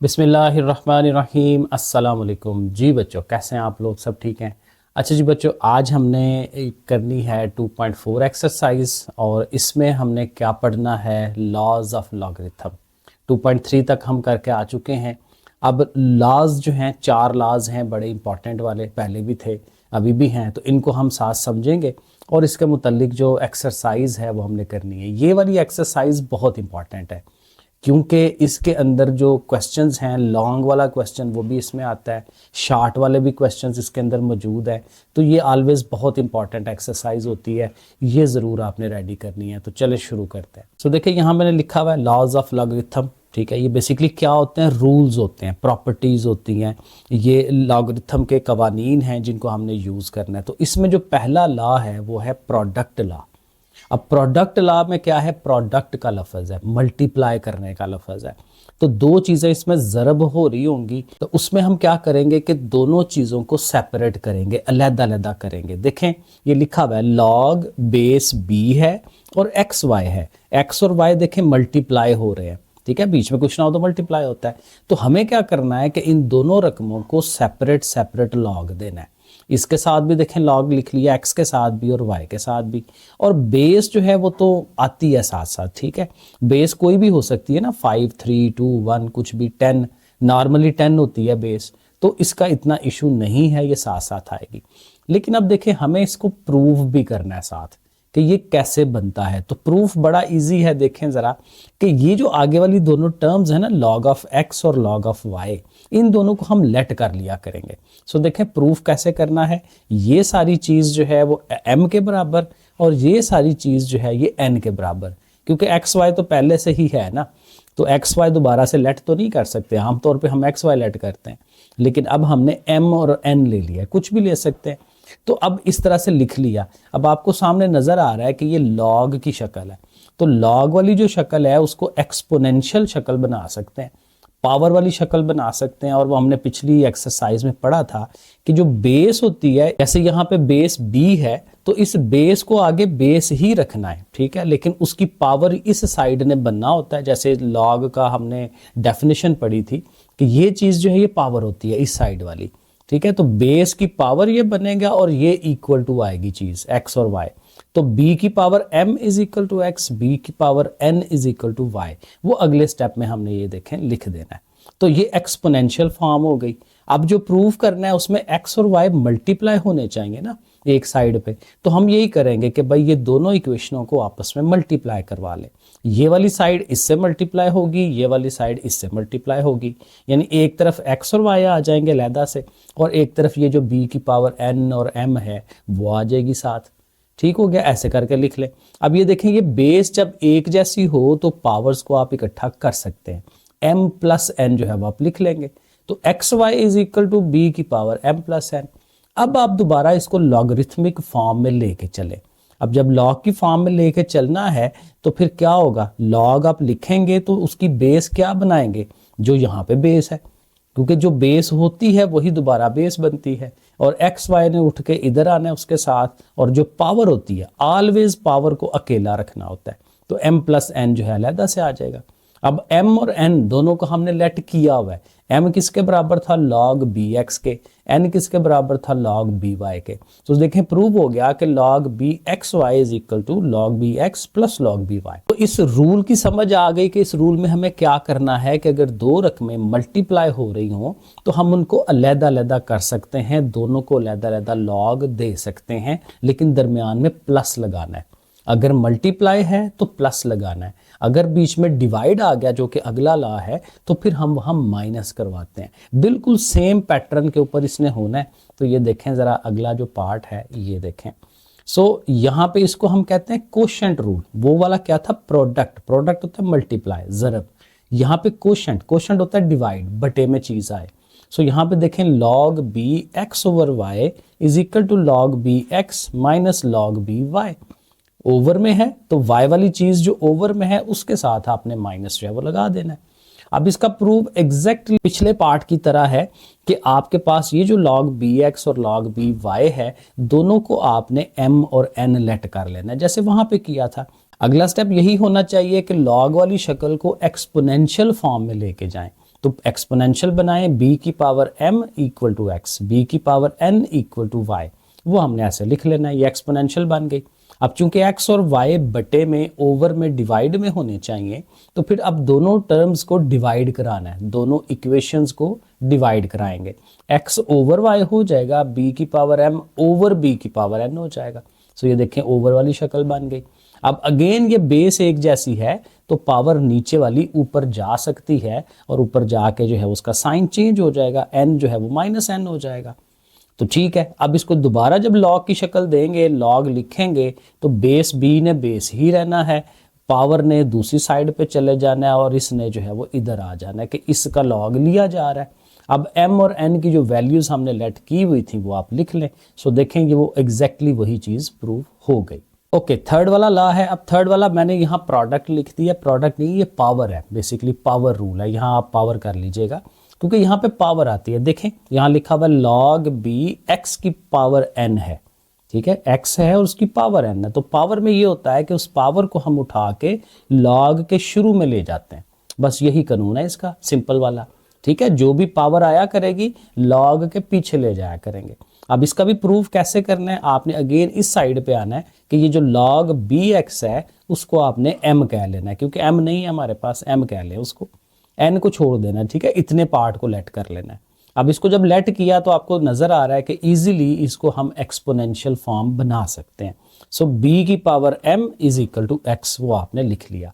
बिस्मिल्लाहिर्रहमानिर्रहीम अस्सलाम वालेकुम। जी बच्चों, कैसे हैं आप लोग? सब ठीक हैं? अच्छा जी बच्चों, आज हमने करनी है 2.4 एक्सरसाइज और इसमें हमने क्या पढ़ना है, लॉज ऑफ लॉगरिथम। 2.3 तक हम करके आ चुके हैं। अब लॉज जो हैं, 4 लॉज हैं बड़े इंपॉर्टेंट वाले, पहले भी थे अभी भी हैं, तो इनको हम साथ समझेंगे और इसके मुतालिक जो एक्सरसाइज है वो हमने करनी है। ये वाली एक्सरसाइज बहुत इंपॉर्टेंट है क्योंकि इसके अंदर जो क्वेश्चंस हैं, लॉन्ग वाला क्वेश्चन वो भी इसमें आता है, शार्ट वाले भी क्वेश्चंस इसके अंदर मौजूद है। तो ये ऑलवेज बहुत इंपॉर्टेंट एक्सरसाइज होती है, ये ज़रूर आपने रेडी करनी है। तो चले शुरू करते हैं। सो देखिए, यहाँ मैंने लिखा हुआ है लॉज ऑफ लॉगरिथम। ठीक है, ये बेसिकली क्या होते हैं? रूल्स होते हैं, प्रॉपर्टीज़ होती हैं, ये लॉगरिथम के कवानीन हैं जिनको हमने यूज़ करना है। तो इसमें जो पहला लॉ है वो है प्रोडक्ट लॉ। अब प्रोडक्ट लॉ में क्या है? प्रोडक्ट का लफ्ज़ है, मल्टीप्लाई करने का लफ्ज़ है। तो दो चीज़ें इसमें ज़रब हो रही होंगी, तो उसमें हम क्या करेंगे कि दोनों चीज़ों को सेपरेट करेंगे, अलग-अलग करेंगे। देखें, ये लिखा हुआ है लॉग बेस बी है और एक्स वाई है। एक्स और वाई देखें मल्टीप्लाई हो रहे हैं, ठीक है, बीच में कुछ ना हो तो मल्टीप्लाई होता है। तो हमें क्या करना है कि इन दोनों रकमों को सेपरेट सेपरेट लॉग देना है। इसके साथ भी देखें लॉग लिख लिया, एक्स के साथ भी और वाई के साथ भी। और बेस जो है वो तो आती है साथ साथ, ठीक है, बेस कोई भी हो सकती है ना, 5 3 2 1 कुछ भी, 10 नॉर्मली 10 होती है बेस, तो इसका इतना इशू नहीं है, ये साथ साथ आएगी। लेकिन अब देखें, हमें इसको प्रूव भी करना है साथ कि ये कैसे बनता है। तो प्रूफ बड़ा इजी है। देखें ज़रा कि ये जो आगे वाली दोनों टर्म्स है ना, लॉग ऑफ एक्स और लॉग ऑफ वाई, इन दोनों को हम लेट कर लिया करेंगे। सो देखें प्रूफ कैसे करना है। ये सारी चीज़ जो है वो m के बराबर और ये सारी चीज़ जो है ये n के बराबर, क्योंकि एक्स वाई तो पहले से ही है ना, तो एक्स वाई दोबारा से लेट तो नहीं कर सकते। आमतौर पे हम एक्स वाई लेट करते हैं, लेकिन अब हमने m और n ले लिया, कुछ भी ले सकते हैं। तो अब इस तरह से लिख लिया। अब आपको सामने नज़र आ रहा है कि ये लॉग की शक्ल है, तो लॉग वाली जो शक्ल है उसको एक्सपोनेंशियल शक्ल बना सकते हैं, पावर वाली शक्ल बना सकते हैं। और वो हमने पिछली एक्सरसाइज में पढ़ा था कि जो बेस होती है, जैसे यहाँ पे बेस b है, तो इस बेस को आगे बेस ही रखना है, ठीक है, लेकिन उसकी पावर इस साइड ने बनना होता है। जैसे लॉग का हमने डेफिनेशन पढ़ी थी कि ये चीज़ जो है ये पावर होती है इस साइड वाली, ठीक है। तो बेस की पावर ये बनेगा और ये इक्वल टू आएगी चीज़ x और y। तो b की power m is equal to x, b की power n is equal to y। वो अगले स्टेप में हमने ये देखें लिख देना है। तो ये एक्सपोनेंशियल फॉर्म हो गई। अब जो प्रूफ करना है उसमें x और y मल्टीप्लाई होने चाहिए ना एक साइड पे, तो हम यही करेंगे कि भाई ये दोनों इक्वेशनों को आपस में मल्टीप्लाई करवा लें। ये वाली साइड इससे मल्टीप्लाई होगी, ये वाली साइड इससे मल्टीप्लाई होगी, यानी एक तरफ x और y आ जाएंगे लहदा से, और एक तरफ ये जो b की पावर n और m है वो आ जाएगी साथ। ठीक हो गया, ऐसे करके लिख लें। अब ये देखें, ये बेस जब एक जैसी हो तो पावर्स को आप इकट्ठा कर सकते हैं, m प्लस n जो है वो आप लिख लेंगे। तो X Y is equal to B की पावर m प्लस n। अब आप दोबारा इसको लॉगरिथमिक फॉर्म में लेके चलें। अब जब लॉग की फॉर्म में लेके चलना है तो फिर क्या होगा, लॉग आप लिखेंगे तो उसकी बेस क्या बनाएंगे, जो यहाँ पे बेस है, क्योंकि जो बेस होती है वही दोबारा बेस बनती है, और एक्स वाई ने उठ के इधर आना है उसके साथ, और जो पावर होती है ऑलवेज पावर को अकेला रखना होता है। तो m प्लस n जो है अलहदा से आ जाएगा। अब m और n दोनों को हमने लेट किया हुआ है। m किसके बराबर था? log bx के। n किसके बराबर था? log by के। तो देखें प्रूव हो गया कि log bxy is equal to log bx plus log by। तो इस रूल की समझ आ गई कि इस रूल में हमें क्या करना है कि अगर दो रकमें मल्टीप्लाई हो रही हों तो हम उनको अलग-अलग कर सकते हैं, दोनों को अलग-अलग log दे सकते हैं, लेकिन दरमियान में प्लस लगाना है। अगर मल्टीप्लाई है तो प्लस लगाना है, अगर बीच में डिवाइड आ गया जो कि अगला लॉ है तो फिर हम वहाँ माइनस करवाते हैं। बिल्कुल सेम पैटर्न के ऊपर इसने होना है। तो ये देखें ज़रा, अगला जो पार्ट है ये देखें। सो यहाँ पे इसको हम कहते हैं कोशेंट रूल। वो वाला क्या था? प्रोडक्ट। प्रोडक्ट होता है मल्टीप्लाई, ज़रब। यहाँ पे कोशेंट, कोशेंट होता है डिवाइड, बटे में चीज़ आए। सो यहाँ पे देखें log b x over y is equal to log b x minus log b y। Over में है तो y वाली चीज जो ओवर में है उसके साथ आपने माइनस जो है वो लगा देना है। अब इसका प्रूफ एग्जैक्टली पिछले पार्ट की तरह है कि आपके पास ये जो log bx और log by है, दोनों को आपने m और n लेट कर लेना है जैसे वहां पे किया था। अगला स्टेप यही होना चाहिए कि log वाली शक्ल को एक्सपोनेंशियल फॉर्म में लेके जाएं। तो एक्सपोनेंशियल बनाएं b की power m equal to x, b की power n equal to y, वो हमने ऐसे लिख लेना है, ये एक्सपोनेंशियल बन गई। अब चूंकि x और y बटे में ओवर में डिवाइड में होने चाहिए, तो फिर अब दोनों टर्म्स को डिवाइड कराना है, दोनों इक्वेशंस को डिवाइड कराएंगे। x ओवर y हो जाएगा, b की पावर m ओवर b की पावर n हो जाएगा। सो ये देखें ओवर वाली शक्ल बन गई। अब अगेन ये बेस एक जैसी है, तो पावर नीचे वाली ऊपर जा सकती है, और ऊपर जाके जो है उसका साइन चेंज हो जाएगा, n जो है वो माइनस n हो जाएगा। तो ठीक है, अब इसको दोबारा जब लॉग की शक्ल देंगे, लॉग लिखेंगे, तो बेस b ने बेस ही रहना है, पावर ने दूसरी साइड पे चले जाना है, और इसने जो है वो इधर आ जाना है कि इसका लॉग लिया जा रहा है। अब m और n की जो वैल्यूज हमने लेट की हुई थी वो आप लिख लें। सो देखेंगे वो एग्जैक्टली वही चीज प्रूव हो गई। ओके, थर्ड वाला लॉ है। अब थर्ड वाला मैंने यहाँ प्रोडक्ट लिख दिया, प्रोडक्ट नहीं, ये पावर है, बेसिकली पावर रूल है। यहाँ आप पावर कर लीजिएगा क्योंकि यहाँ पे पावर आती है। देखें यहाँ लिखा हुआ log b x की पावर n है, ठीक है, x है और उसकी पावर n है। तो पावर में ये होता है कि उस पावर को हम उठा के log के शुरू में ले जाते हैं, बस यही कानून है इसका, सिंपल वाला। ठीक है, जो भी पावर आया करेगी log के पीछे ले जाया करेंगे। अब इसका भी प्रूफ कैसे करना है, आपने अगेन इस साइड पे आना है कि ये जो log bx है उसको आपने m कह लेना है, क्योंकि m नहीं है हमारे पास, m कह लें उसको, n को छोड़ देना है। ठीक है, इतने पार्ट को लेट कर लेना है। अब इसको जब लेट किया तो आपको नजर आ रहा है कि इजीली इसको हम एक्सपोनेंशियल फॉर्म बना सकते हैं। सो b की power m is equal to x, वो आपने लिख लिया।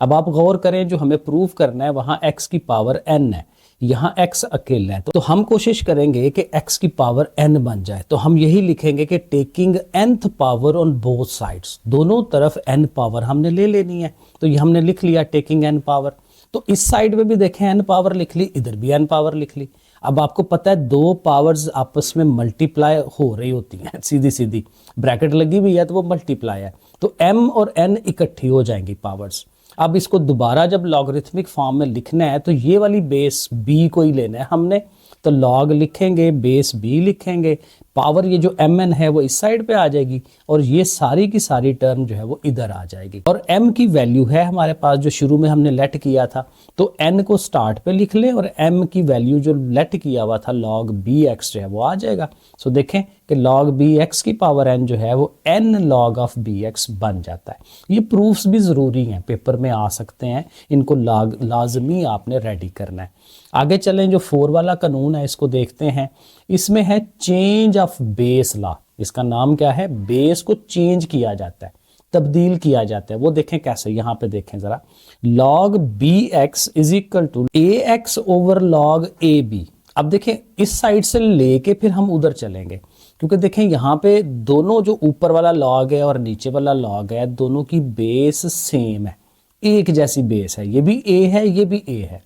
अब आप गौर करें, जो हमें प्रूफ करना है वहां x की पावर n है, यहाँ x अकेला है, तो हम कोशिश करेंगे कि x की पावर n बन जाए। तो हम यही लिखेंगे कि taking nth power on both sides, दोनों तरफ n पावर हमने ले लेनी है। तो ये हमने लिख लिया टेकिंग n पावर। तो इस साइड में भी देखें n पावर लिख ली, इधर भी n पावर लिख ली। अब आपको पता है दो पावर्स आपस में मल्टीप्लाई हो रही होती हैं, सीधी सीधी ब्रैकेट लगी हुई है तो वो मल्टीप्लाई है, तो m और n इकट्ठी हो जाएंगी पावर्स। अब इसको दोबारा जब लॉगरिथमिक फॉर्म में लिखना है तो ये वाली बेस b को ही लेना है हमने, तो लॉग लिखेंगे, बेस b लिखेंगे, पावर ये जो mn है वो इस साइड पे आ जाएगी, और ये सारी की सारी टर्म जो है वो इधर आ जाएगी। और m की वैल्यू है हमारे पास जो शुरू में हमने लेट किया था, तो n को स्टार्ट पे लिख लें, और m की वैल्यू जो लेट किया हुआ था log bx जो है वो आ जाएगा। सो देखें कि log bx की पावर n जो है वो n log ऑफ bx बन जाता है। ये प्रूफ्स भी ज़रूरी हैं, पेपर में आ सकते हैं, इनको लाजमी आपने रेडी करना है। आगे चलें, जो 4 वाला कानून है इसको देखते हैं। इसमें है चेंज ऑफ बेस लॉ। इसका नाम क्या है, बेस को चेंज किया जाता है, तब्दील किया जाता है। वो देखें कैसे, यहाँ पे देखें जरा, log bx is equal to ax over log ab। अब देखें इस साइड से लेके फिर हम उधर चलेंगे, क्योंकि देखें यहाँ पे दोनों जो ऊपर वाला log है और नीचे वाला log है, दोनों की बेस सेम है, एक जैसी बेस है, ये भी a है ये भी a है।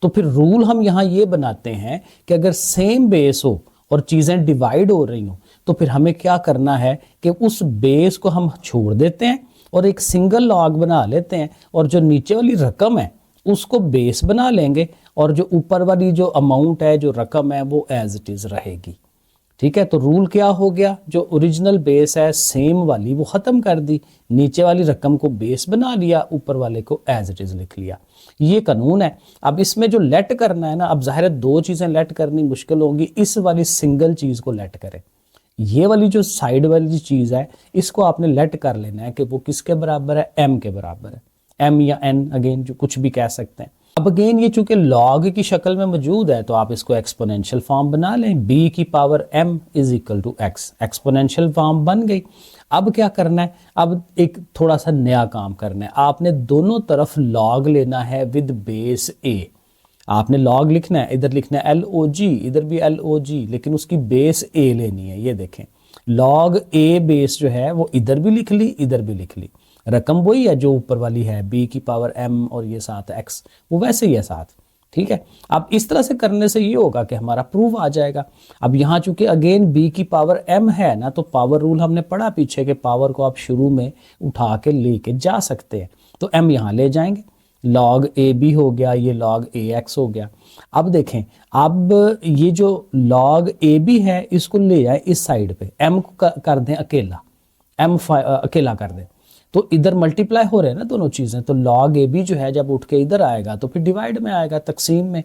तो फिर रूल हम यहाँ ये बनाते हैं कि अगर सेम बेस हो और चीज़ें डिवाइड हो रही हो, तो फिर हमें क्या करना है कि उस बेस को हम छोड़ देते हैं और एक सिंगल लॉग बना लेते हैं, और जो नीचे वाली रकम है उसको बेस बना लेंगे, और जो ऊपर वाली जो अमाउंट है, जो रकम है, वो एज इट इज़ रहेगी। ठीक है, तो रूल क्या हो गया, जो ओरिजिनल बेस है सेम वाली वो ख़त्म कर दी, नीचे वाली रकम को बेस बना लिया, ऊपर वाले को एज इट इज़ लिख लिया। ये कानून है। अब इसमें जो लेट करना है ना, अब ज़ाहिर है दो चीज़ें लेट करनी मुश्किल होंगी, इस वाली सिंगल चीज़ को लेट करें, ये वाली जो साइड वाली चीज़ है इसको आपने लेट कर लेना है कि वो किसके बराबर है, m के बराबर है, m या n, अगेन जो कुछ भी कह सकते हैं। अब अगेन ये चूंकि लॉग की शक्ल में मौजूद है, तो आप इसको एक्सपोनेंशियल फॉर्म बना लें, b की power m is equal to x, exponential form बन गई। अब क्या करना है, अब एक थोड़ा सा नया काम करना है, आपने दोनों तरफ लॉग लेना है विद बेस a। आपने लॉग लिखना है, इधर लिखना है LOG, इधर भी LOG, लेकिन उसकी बेस a लेनी है। ये देखें लॉग a बेस जो है वो इधर भी लिख ली, इधर भी लिख ली, रकम वही है जो ऊपर वाली है, b की पावर m और ये साथ x, वो वैसे ही है साथ। ठीक है, अब इस तरह से करने से ये होगा कि हमारा प्रूफ आ जाएगा। अब यहाँ चूंकि अगेन b की पावर m है ना, तो पावर रूल हमने पढ़ा पीछे के पावर को आप शुरू में उठा के लेके जा सकते हैं, तो m यहाँ ले जाएंगे, log ab हो गया, ये log ax हो गया। अब देखें, अब ये जो log ab है इसको ले जाए इस साइड पे, m को कर दें अकेला, अकेला कर दें, तो इधर मल्टीप्लाई हो रहे हैं ना दोनों चीज़ें, तो log ab जो है जब उठ के इधर आएगा तो फिर डिवाइड में आएगा, तकसीम में।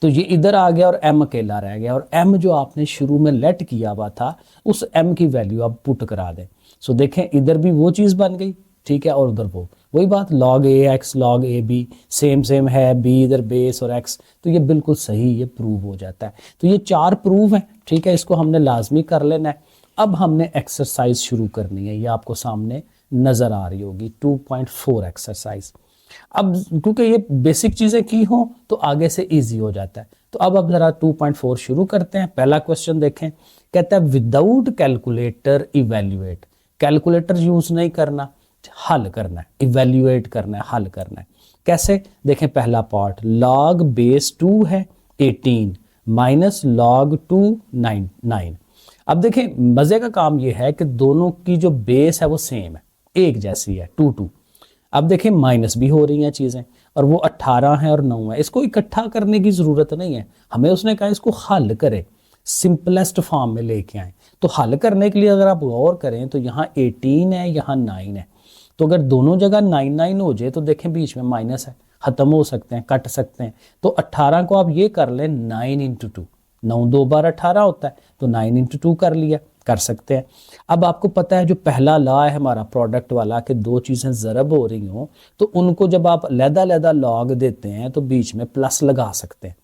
तो ये इधर आ गया और m अकेला रह गया, और m जो आपने शुरू में लेट किया हुआ था उस m की वैल्यू आप पुट करा दें। सो देखें इधर भी वो चीज़ बन गई, ठीक है, और उधर वो वही बात log ax log ab same same है, b इधर बेस और x, तो ये बिल्कुल सही ये प्रूव हो जाता है। तो ये 4 प्रूव है, ठीक है, इसको हमने लाजमी कर लेना है। अब हमने एक्सरसाइज शुरू करनी है, ये आपको सामने नज़र आ रही होगी 2.4 एक्सरसाइज। अब क्योंकि ये बेसिक चीज़ें की हों तो आगे से इजी हो जाता है। तो अब ज़रा 2.4 शुरू करते हैं। पहला क्वेश्चन देखें, कहता है without calculator evaluate. Calculator use नहीं करना, हल करना है, इवेल्युएट करना है, हल करना है। कैसे देखें, पहला पार्ट log बेस 2 है 18 माइनस log 2 9। अब देखें मज़े का काम ये है कि दोनों की जो बेस है वो सेम है, एक जैसी है 2। अब देखें माइनस भी हो रही हैं चीज़ें, और वो 18 है और 9 है। इसको इकट्ठा करने की ज़रूरत नहीं है हमें, उसने कहा इसको हल करें, सिंपलेस्ट फॉर्म में लेके आए। तो हल करने के लिए अगर आप गौर करें तो यहाँ 18 है, यहाँ 9 है। तो अगर दोनों जगह 9 हो जाए तो देखें बीच में माइनस है, ख़त्म हो सकते हैं, कट सकते हैं। तो 18 को आप ये कर लें 9 × 2, 9 2 बार 18 होता है, तो 9 × 2 कर लिया, कर सकते हैं। अब आपको पता है जो पहला लॉ है हमारा प्रोडक्ट वाला कि दो चीज़ें ज़रब हो रही हों तो उनको जब आप लहदा लॉग देते हैं तो बीच में प्लस लगा सकते हैं।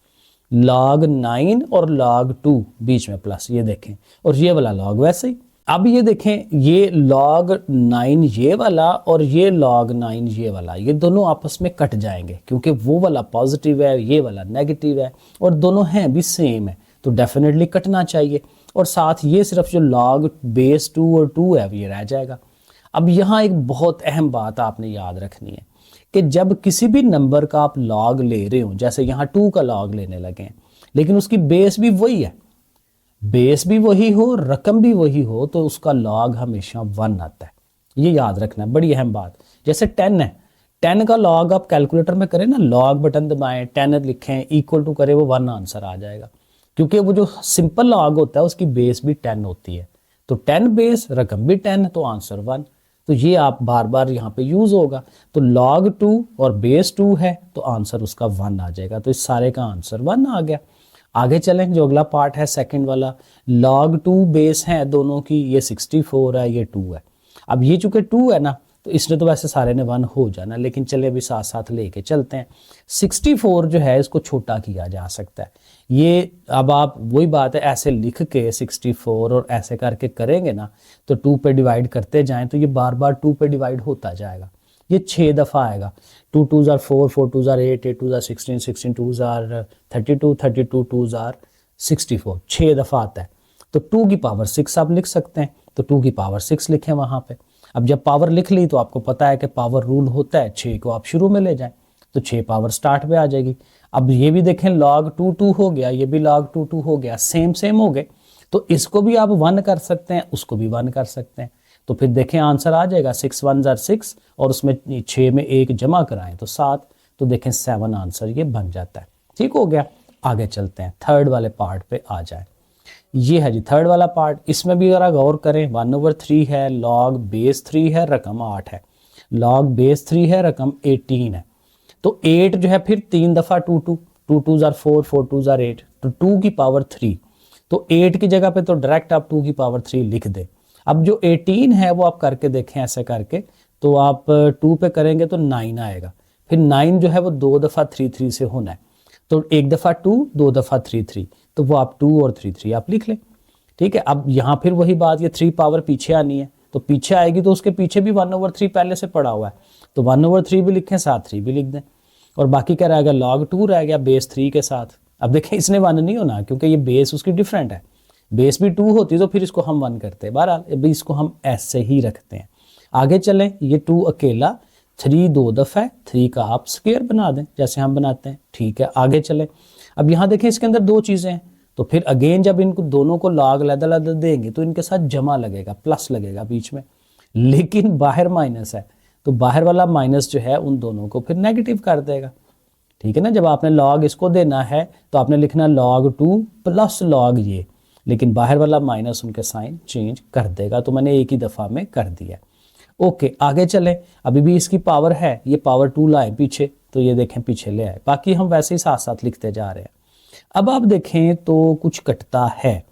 log 9 और log 2 बीच में प्लस, ये देखें, और ये वाला log वैसे ही। अब ये देखें ये log 9 ये वाला और ये log 9 ये वाला, ये दोनों आपस में कट जाएंगे क्योंकि वो वाला पॉजिटिव है, ये वाला नेगेटिव है, और दोनों हैं भी सेम है, तो डेफिनेटली कटना चाहिए। और साथ ये सिर्फ जो log बेस 2 और 2 है ये रह जाएगा। अब यहाँ एक बहुत अहम बात आपने याद रखनी है कि जब किसी भी नंबर का आप log ले रहे हो, जैसे यहाँ 2 का log लेने लगे हैं, लेकिन उसकी बेस भी वही है, बेस भी वही हो, रकम भी वही हो, तो उसका log हमेशा 1 आता है। ये याद रखना है, बड़ी अहम बात। जैसे 10 है, 10 का log आप कैलकुलेटर में करें ना, log बटन दबाएं, 10 लिखें, इक्वल टू करें, वो 1 आंसर आ जाएगा, क्योंकि वो जो सिंपल log होता है उसकी बेस भी 10 होती है। तो 10 बेस, रकम भी 10, तो आंसर 1। तो ये आप बार बार यहाँ पे यूज़ होगा। तो log 2 और बेस 2 है तो आंसर उसका 1 आ जाएगा। तो इस सारे का आंसर 1 आ गया। आगे चलें, जो अगला पार्ट है सेकंड वाला, log 2 बेस है दोनों की, ये 64 है, ये 2 है। अब ये चूंकि 2 है ना तो इसने तो वैसे सारे ने 1 हो जाना, लेकिन चले अभी साथ साथ लेके चलते हैं। 64 जो है इसको छोटा किया जा सकता है। ये अब आप वही बात है, ऐसे लिख के 64 और ऐसे करके करेंगे ना तो 2 पे डिवाइड करते जाएं तो ये बार बार 2 पे डिवाइड होता जाएगा। ये 6 दफ़ा आएगा। 2 2s are 4, 4 2s are 8, 8 2s are 16, 16 2s are 32, 32 2s are 64, 6 दफ़ा आता है। तो 2 की पावर 6 आप लिख सकते हैं, तो 2 की पावर 6 लिखें वहाँ पे। अब जब पावर लिख ली तो आपको पता है कि पावर रूल होता है, 6 को आप शुरू में ले जाएं तो 6 पावर स्टार्ट पे आ जाएगी। अब ये भी देखें log 2 2 हो गया, ये भी log 2 2 हो गया, सेम सेम हो गए। तो इसको भी आप 1 कर सकते हैं, उसको भी 1 कर सकते हैं। तो फिर देखें आंसर आ जाएगा 6 1s are 6, और उसमें 6 में 1 जमा कराएं तो 7, तो देखें 7 आंसर ये बन जाता है। ठीक हो गया। आगे चलते हैं, थर्ड वाले पार्ट पे आ जाए। ये है जी थर्ड वाला पार्ट। इसमें भी अगर गौर करें 1/3 है, log बेस 3 है, रकम 8 है, log बेस 3 है, रकम 18 है। तो 8 जो है फिर 3 दफ़ा 2 2, 2 2s are 4, 4 2s are 8, तो 2 की पावर 3। तो 8 की जगह पे तो डायरेक्ट आप 2 की पावर 3 लिख दें। अब जो 18 है वो आप करके देखें ऐसे करके, तो आप 2 पे करेंगे तो 9 आएगा। फिर 9 जो है वो 2 दफ़ा 3 3 से होना है, तो 1 दफ़ा 2, 2 दफ़ा 3 3, तो वो आप 2 और 3 3 आप लिख लें। ठीक है। अब यहाँ फिर वही बात, ये 3 पावर पीछे आनी है, तो पीछे आएगी तो उसके पीछे भी 1/3 पहले से पड़ा हुआ है, तो 1/3 भी लिखें, साथ 3 भी लिख दें, और बाकी क्या रहेगा, log 2 रह गया बेस 3 के साथ। अब देखें इसने 1 नहीं होना क्योंकि ये बेस उसकी डिफरेंट है, बेस भी 2 होती तो फिर इसको हम 1 करते हैं। बहरहाल अभी इसको हम ऐसे ही रखते हैं। आगे चलें, ये 2 अकेला, 3 2 दफ़ा है, 3 का आप स्क्वायर बना दें जैसे हम बनाते हैं। ठीक है। आगे चलें, अब यहाँ देखें इसके अंदर 2 चीज़ें हैं, तो फिर अगेन जब इनको दोनों को log लदा देंगे तो इनके साथ जमा लगेगा, प्लस लगेगा बीच में, लेकिन बाहर माइनस है, तो बाहर वाला माइनस जो है उन दोनों को फिर नेगेटिव कर देगा। ठीक है ना। जब आपने log इसको देना है तो आपने लिखना log 2 प्लस log ये, लेकिन बाहर वाला माइनस उनके साइन चेंज कर देगा, तो मैंने एक ही दफ़ा में कर दिया। ओके। आगे चलें, अभी भी इसकी पावर है, ये पावर 2 लाए पीछे, तो ये देखें पीछे ले आए, बाकी हम वैसे ही साथ साथ लिखते जा रहे हैं। अब आप देखें तो कुछ कटता है,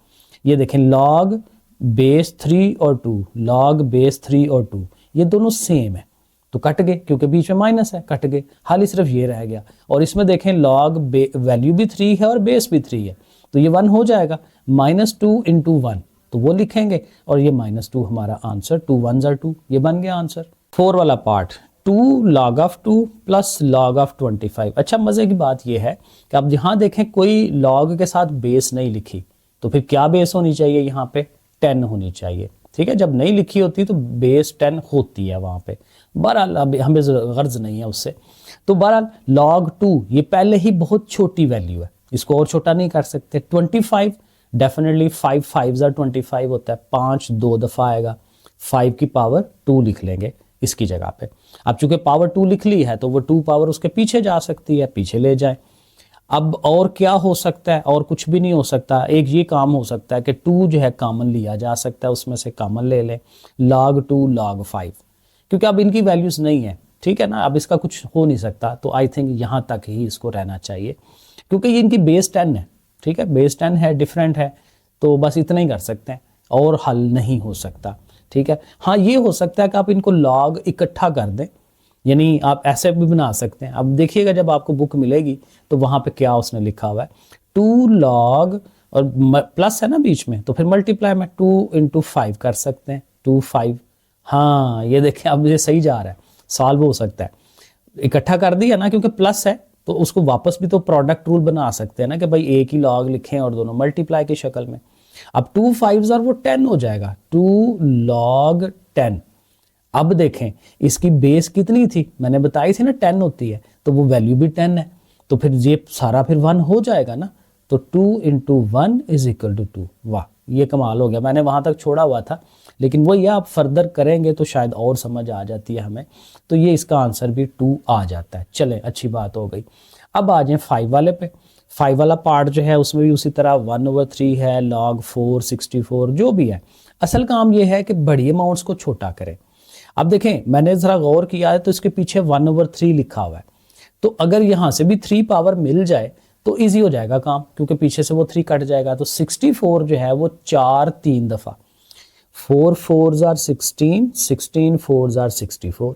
ये देखें log बेस 3 और 2, log बेस 3 और 2 ये दोनों सेम है तो कट गए, क्योंकि बीच में माइनस है, कट गए, खाली सिर्फ ये रह गया। और इसमें देखें log वैल्यू भी 3 है और बेस भी 3 है, तो ये 1 हो जाएगा, -2 × 1 तो वो लिखेंगे, और ये -2 हमारा आंसर, 2 1s are 2, ये बन गया आंसर। 4 वाला part, 2 log of 2 plus log of 25। अच्छा, मज़े की बात ये है कि आप यहाँ देखें कोई log के साथ बेस नहीं लिखी, तो फिर क्या बेस होनी चाहिए, यहाँ पे 10 होनी चाहिए, ठीक है। जब नहीं लिखी होती तो बेस 10 होती है वहाँ पे। बहरहाल अब हमें गर्ज नहीं है उससे। तो बहरहाल log 2 ये पहले ही बहुत छोटी वैल्यू है, इसको और छोटा नहीं कर सकते। 25 डेफिनेटली 5 5s are 25 होता है, 5 2 दफ़ा आएगा, 5 की पावर 2 लिख लेंगे इसकी जगह पे। अब चूंकि पावर 2 लिख ली है तो वो 2 पावर उसके पीछे जा सकती है, पीछे ले जाए। अब और क्या हो सकता है, और कुछ भी नहीं हो सकता। एक ये काम हो सकता है कि 2 जो है कॉमन लिया जा सकता है, उसमें से कॉमन ले लें, log 2 log 5, क्योंकि अब इनकी वैल्यूज नहीं है, ठीक है ना, अब इसका कुछ हो नहीं सकता। तो आई थिंक यहाँ तक ही इसको रहना चाहिए, क्योंकि ये इनकी बेस 10 है, ठीक है, बेस 10 है, डिफरेंट है, तो बस इतना ही कर सकते हैं, और हल नहीं हो सकता, ठीक है। हाँ, ये हो सकता है कि आप इनको लॉग इकट्ठा कर दें, यानी आप ऐसे भी बना सकते हैं। अब देखिएगा जब आपको बुक मिलेगी तो वहाँ पे क्या उसने लिखा हुआ है, 2 log और प्लस है ना बीच में, तो फिर मल्टीप्लाई में 2 × 5 कर सकते हैं, 2 5। हाँ, ये देखें अब ये सही जा रहा है, सॉल्व हो सकता है। इकट्ठा कर दिया ना, क्योंकि प्लस है तो उसको वापस भी तो प्रोडक्ट रूल बना सकते हैं ना, कि भाई एक ही लॉग लिखें और दोनों मल्टीप्लाई की शक्ल में। अब 2 5s और वो 10 हो जाएगा, 2 log 10। अब देखें इसकी बेस कितनी थी, मैंने बताई थी ना 10 होती है, तो वो वैल्यू भी 10 है, तो फिर ये सारा फिर 1 हो जाएगा ना, तो 2 × 1 = 2। वाह, ये कमाल हो गया, मैंने वहाँ तक छोड़ा हुआ था, लेकिन वही आप फर्दर करेंगे तो शायद और समझ आ जाती है हमें। तो ये इसका आंसर भी 2 आ जाता है। चलें, अच्छी बात हो गई। अब आ जाएं 5 वाले पे। 5 वाला पार्ट जो है उसमें भी उसी तरह 1/3 है, log 4 64 जो भी है। असल काम ये है कि बड़ी अमाउंट्स को छोटा करें। अब देखें मैंने ज़रा गौर किया है तो इसके पीछे 1/3 लिखा हुआ है, तो अगर यहाँ से भी 3 पावर मिल जाए तो इजी हो जाएगा काम, क्योंकि पीछे से वो 3 कट जाएगा। तो 64 जो है वो 4 3 दफ़ा, 4 4s are 16, 16 4s are 64,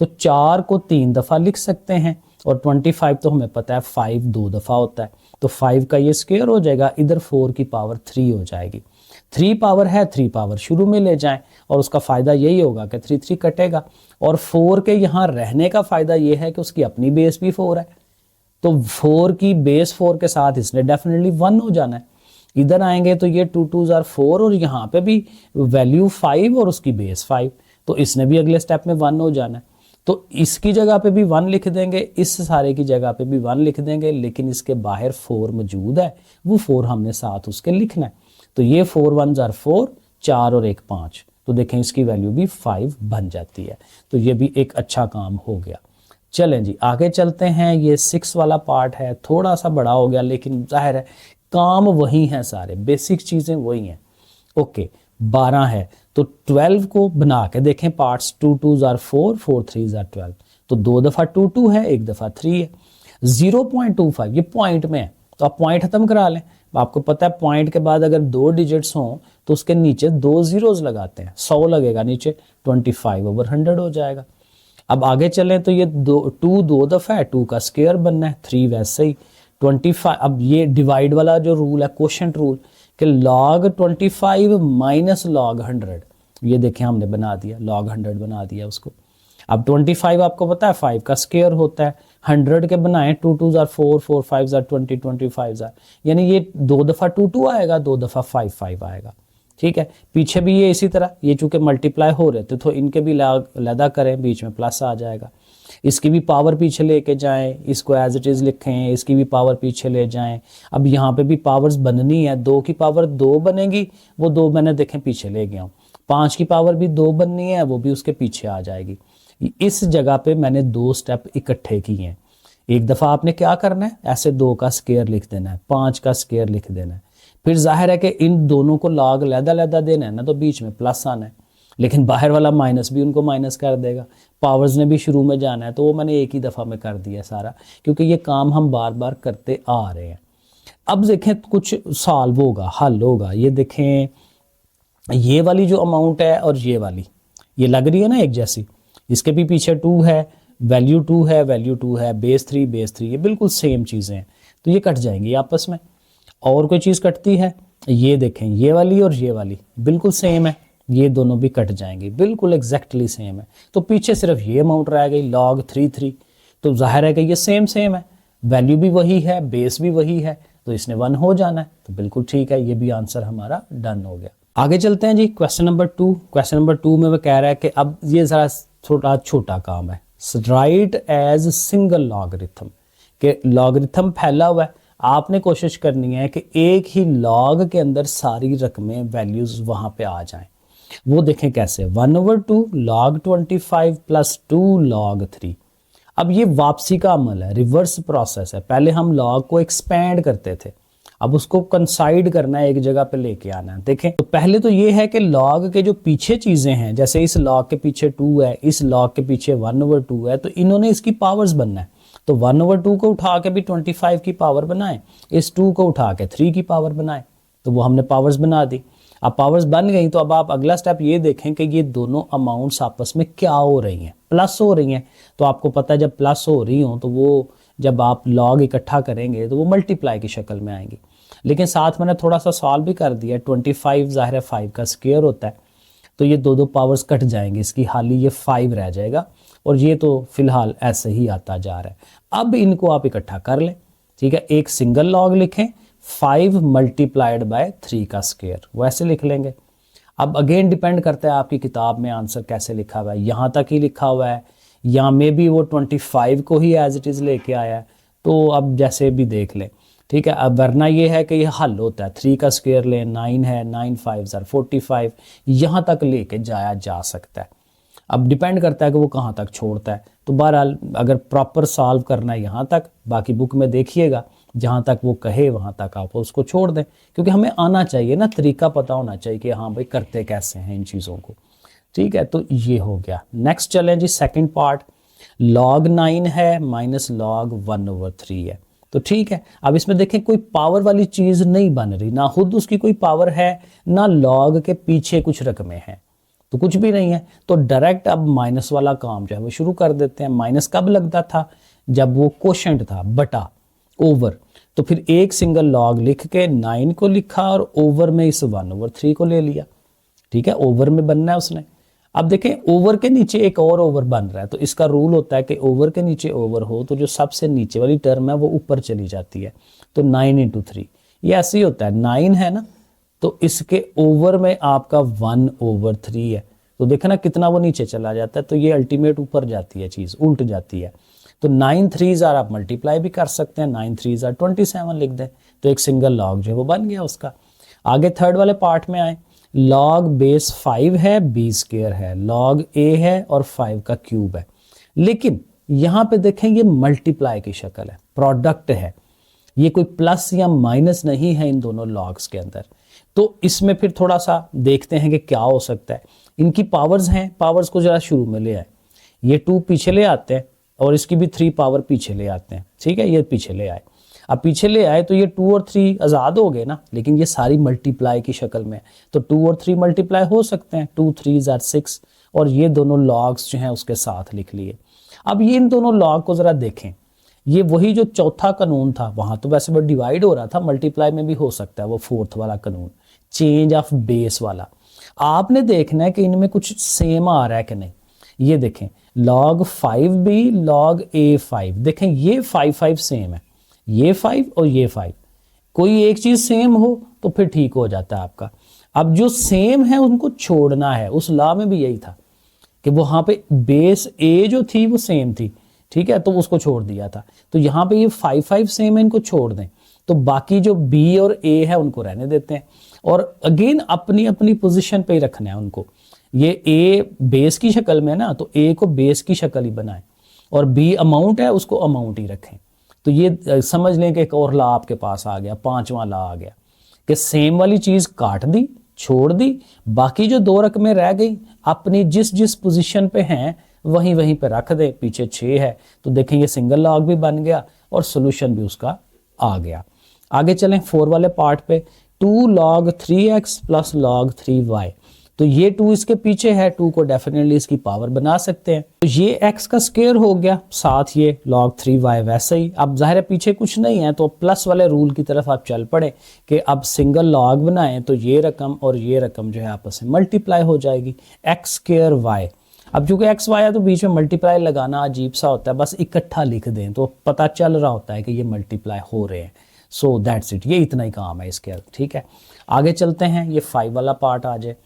तो 4 को 3 दफ़ा लिख सकते हैं, और 25 तो हमें पता है 5 2 दफ़ा होता है, तो 5 का ये स्क्वायर हो जाएगा, इधर 4 की पावर 3 हो जाएगी। 3 पावर है, 3 पावर शुरू में ले जाएं, और उसका फ़ायदा यही होगा कि 3 3 कटेगा, और 4 के यहाँ रहने का फ़ायदा ये है कि उसकी अपनी बेस भी 4 है, तो 4 की बेस 4 के साथ इसने डेफिनेटली 1 हो जाना है। इधर आएंगे तो ये 2 2s are 4, और यहाँ पे भी वैल्यू 5 और उसकी बेस 5, तो इसने भी अगले स्टेप में 1 हो जाना है। तो इसकी जगह पे भी 1 लिख देंगे, इस सारे की जगह पे भी 1 लिख देंगे, लेकिन इसके बाहर 4 मौजूद है, वो 4 हमने साथ उसके लिखना है। तो ये 4 1s are 4, 4 और 1 5, तो देखें इसकी वैल्यू भी 5 बन जाती है। तो ये भी एक अच्छा काम हो गया। चलें जी, आगे चलते हैं। ये 6 वाला पार्ट है, थोड़ा सा बड़ा हो गया, लेकिन जाहिर है काम वही हैं, सारे बेसिक चीज़ें वही हैं। ओके, 12 है, तो 12 को बना के देखें parts, 2 2s are 4, 4 3s are 12, तो 2 दफ़ा 2 2 है, 1 दफ़ा 3 है। 0.25 ये पॉइंट में है, तो आप पॉइंट ख़त्म करा लें। आपको पता है पॉइंट के बाद अगर 2 डिजिट्स हों तो उसके नीचे 2 ज़ीरोज़ लगाते हैं, 100 लगेगा नीचे, 25/100 हो जाएगा। अब आगे चलें तो ये 2 2 दफ़ा है, 2 का स्क्वायर बनना है, 3 वैसे ही 25। अब ये डिवाइड वाला जो रूल है, क्वोशंट रूल, कि log 25 माइनस log 100, ये देखें हमने बना दिया, log 100 बना दिया उसको। अब 25 आपको पता है 5 का स्क्वायर होता है, 100 के बनाएं, 2 2s are 4, 4 5s are 20, 25s are, यानी ये 2 दफ़ा 2 2 आएगा, 2 दफ़ा 5 5 आएगा, ठीक है। पीछे भी ये इसी तरह, ये चूंकि मल्टीप्लाई हो रहे थे तो इनके भी लैदा करें, बीच में प्लस आ जाएगा। इसकी भी पावर पीछे लेके जाएं, इसको एज इट इज़ लिखें, इसकी भी पावर पीछे ले जाएं। अब यहाँ पे भी पावर्स बननी है, 2 की पावर 2 बनेगी, वो 2 मैंने देखें पीछे ले गया हूँ। 5 की पावर भी 2 बननी है, वो भी उसके पीछे आ जाएगी। इस जगह पे मैंने 2 स्टेप इकट्ठे किए हैं। एक दफ़ा आपने क्या करना है, ऐसे 2 का स्क्वायर लिख देना है, 5 का स्क्वायर लिख देना है, फिर जाहिर है कि इन दोनों को लॉग लैदा देना है ना, तो बीच में प्लस आना है, लेकिन बाहर वाला माइनस भी उनको माइनस कर देगा। पावर्स ने भी शुरू में जाना है, तो वो मैंने एक ही दफ़ा में कर दिया सारा, क्योंकि ये काम हम बार बार करते आ रहे हैं। अब देखें कुछ सॉल्व होगा, हल होगा। ये देखें, ये वाली जो अमाउंट है और ये वाली, ये लग रही है ना एक जैसी, इसके भी पीछे 2 है, वैल्यू 2 है, वैल्यू 2 है, बेस 3, ये बिल्कुल सेम चीज़ें हैं, तो ये कट जाएंगी आपस में। और कोई चीज़ कटती है, ये देखें, ये वाली और ये वाली बिल्कुल सेम है, ये दोनों भी कट जाएंगी, बिल्कुल एग्जैक्टली सेम है। तो पीछे सिर्फ ये अमाउंट रह गई log 3, तो जाहिर है कि ये सेम है, वैल्यू भी वही है, बेस भी वही है, तो इसने 1 हो जाना है। तो बिल्कुल ठीक है, ये भी आंसर हमारा डन हो गया। आगे चलते हैं जी, क्वेश्चन नंबर 2। क्वेश्चन नंबर 2 में वो कह रहा है कि अब ये ज़रा थोड़ा छोटा काम है, राइट एज सिंगल लॉगरिथम, कि लॉगरिथम फैला हुआ है, आपने कोशिश करनी है कि एक ही लॉग के अंदर सारी रकमें, वैल्यूज वहां पे आ जाएं। वो देखें कैसे, 1/2 log 25 प्लस 2 log 3। अब ये वापसी का अमल है, रिवर्स प्रोसेस है। पहले हम लॉग को एक्सपेंड करते थे, अब उसको कंसाइड करना है, एक जगह पे लेके आना है। देखें, तो पहले तो ये है कि लॉग के जो पीछे चीजें हैं, जैसे इस लॉग के पीछे 2 है, इस लॉग के पीछे 1/2 है, तो इन्होंने इसकी पावर्स बनना है। तो 1/2 को उठा के भी 25 की पावर बनाए, इस 2 को उठा के 3 की पावर बनाए, तो वो हमने पावर्स बना दी। अब पावर्स बन गई, तो अब आप अगला स्टेप ये देखें कि ये दोनों अमाउंट्स आपस में क्या हो रही हैं, प्लस हो रही हैं। तो आपको पता है जब प्लस हो रही हो तो वो, जब आप लॉग इकट्ठा करेंगे तो वो मल्टीप्लाई की शक्ल में आएंगी। लेकिन साथ मैंने थोड़ा सा सॉल्व भी कर दिया, 25 ज़ाहिर है 5 का स्क्वायर होता है, तो ये दो पावर्स कट जाएंगे, इसकी हाली ये 5 रह जाएगा, और ये तो फिलहाल ऐसे ही आता जा रहा है। अब इनको आप इकट्ठा कर लें, ठीक है, एक सिंगल लॉग लिखें, 5 मल्टीप्लाइड बाय 3 का स्क्वायर, वैसे लिख लेंगे। अब अगेन डिपेंड करता है आपकी किताब में आंसर कैसे लिखा हुआ है, यहाँ तक ही लिखा हुआ है या मे बी वो 25 को ही एज इट इज़ लेके आया है, तो अब जैसे भी देख लें, ठीक है। अब वरना ये है कि ये हल होता है, 3 का स्क्वायर लें, 9 है, 9 5 45, यहाँ तक लेके जाया जा सकता है। अब डिपेंड करता है कि वो कहाँ तक छोड़ता है। तो बहरहाल अगर प्रॉपर सॉल्व करना है यहाँ तक, बाकी बुक में देखिएगा जहाँ तक वो कहे वहाँ तक आप उसको छोड़ दें, क्योंकि हमें आना चाहिए ना, तरीका पता होना चाहिए कि हाँ भाई करते कैसे हैं इन चीज़ों को, ठीक है। तो ये हो गया। नेक्स्ट चलें जी, सेकंड पार्ट, log 9 है माइनस log 1/3 है, तो ठीक है। अब इसमें देखें कोई पावर वाली चीज़ नहीं बन रही, ना खुद उसकी कोई पावर है, ना लॉग के पीछे कुछ रकमें हैं, तो कुछ भी नहीं है। तो डायरेक्ट अब माइनस वाला काम जो है वो शुरू कर देते हैं। माइनस कब लगता था, जब वो कोशेंट था, बटा ओवर, तो फिर एक सिंगल लॉग लिख के 9 को लिखा और ओवर में इस 1/3 को ले लिया, ठीक है, ओवर में बनना है उसने। अब देखें ओवर के नीचे एक और ओवर बन रहा है, तो इसका रूल होता है कि ओवर के नीचे ओवर हो तो जो सबसे नीचे वाली टर्म है वो ऊपर चली जाती है। तो 9 × 3 ये ऐसे ही होता है, 9 है ना, तो इसके ओवर में आपका 1/3 है, तो देखना कितना वो नीचे चला जाता है, तो ये अल्टीमेट ऊपर जाती है, चीज़ उल्ट जाती है। तो 9 3s आप मल्टीप्लाई भी कर सकते हैं, 9 3s 27 लिख दें, तो एक सिंगल लॉग जो है वो बन गया उसका। आगे थर्ड वाले पार्ट में आए, लॉग बेस 5 है, बी स्क्वायर है, लॉग ए है और 5 का क्यूब है। लेकिन यहाँ पे देखें ये मल्टीप्लाई की शक्ल है, प्रोडक्ट है, ये कोई प्लस या माइनस नहीं है इन दोनों लॉग्स के अंदर। तो इसमें फिर थोड़ा सा देखते हैं कि क्या हो सकता है। इनकी पावर्स हैं, पावर्स को जरा शुरू में ले आए, ये 2 पीछे ले आते हैं और इसकी भी 3 पावर पीछे ले आते हैं, ठीक है, ये पीछे ले आए। अब पीछे ले आए तो ये 2 और 3 आज़ाद हो गए ना, लेकिन ये सारी मल्टीप्लाई की शक्ल में, तो 2 और 3 मल्टीप्लाई हो सकते हैं, 2 3s 6, और ये दोनों लॉग्स जो हैं उसके साथ लिख लिए। अब ये इन दोनों लॉग को ज़रा देखें, ये वही जो चौथा कानून था, वहाँ तो वैसे वो डिवाइड हो रहा था, मल्टीप्लाई में भी हो सकता है वो फोर्थ वाला कानून, चेंज ऑफ बेस वाला। आपने देखना है कि इनमें कुछ सेम आ रहा है कि नहीं। ये देखें log 5b log a5, देखें ये 5 सेम है, ये 5 और ये 5, कोई एक चीज सेम हो तो फिर ठीक हो जाता है आपका। अब जो सेम है उनको छोड़ना है, उस लॉ में भी यही था कि वहां पे बेस ए जो थी वो सेम थी, ठीक है, तो उसको छोड़ दिया था। तो यहाँ पे ये 5 सेम है, इनको छोड़ दें, तो बाकी जो बी और ए है उनको रहने देते हैं, और अगेन अपनी अपनी पोजीशन पे ही रखना है उनको। ये ए बेस की शक्ल में है ना, तो ए को बेस की शक्ल ही बनाएं, और बी अमाउंट है उसको अमाउंट ही रखें। तो ये समझ लें कि एक और लॉ आपके पास आ गया, 5वां लॉ आ गया कि सेम वाली चीज काट दी, छोड़ दी, बाकी जो 2 रकमें रह गई अपनी जिस जिस पोजीशन पे हैं वहीं वहीं पे रख दे। पीछे 6 है तो देखें ये सिंगल लॉग भी बन गया और सोल्यूशन भी उसका आ गया। आगे चलें 4 वाले पार्ट पे, 2 log 3x plus log 3y। तो ये 2 इसके पीछे है, 2 को डेफिनेटली इसकी पावर बना सकते हैं। तो ये x का स्क्वायर हो गया, साथ ये log 3y वैसे ही। अब जाहिर है पीछे कुछ नहीं है, तो प्लस वाले रूल की तरफ आप चल पड़े कि अब सिंगल लॉग बनाएं तो ये रकम और ये रकम जो है आपस में मल्टीप्लाई हो जाएगी, x स्क्वायर y। अब चूंकि एक्स वाई है तो बीच में मल्टीप्लाई लगाना अजीब सा होता है, बस इकट्ठा लिख दें तो पता चल रहा होता है कि ये मल्टीप्लाई हो रहे हैं। सो दैट्स इट, ये इतना ही काम है इसके। ठीक है, आगे चलते हैं, ये 5 वाला पार्ट आ जाए।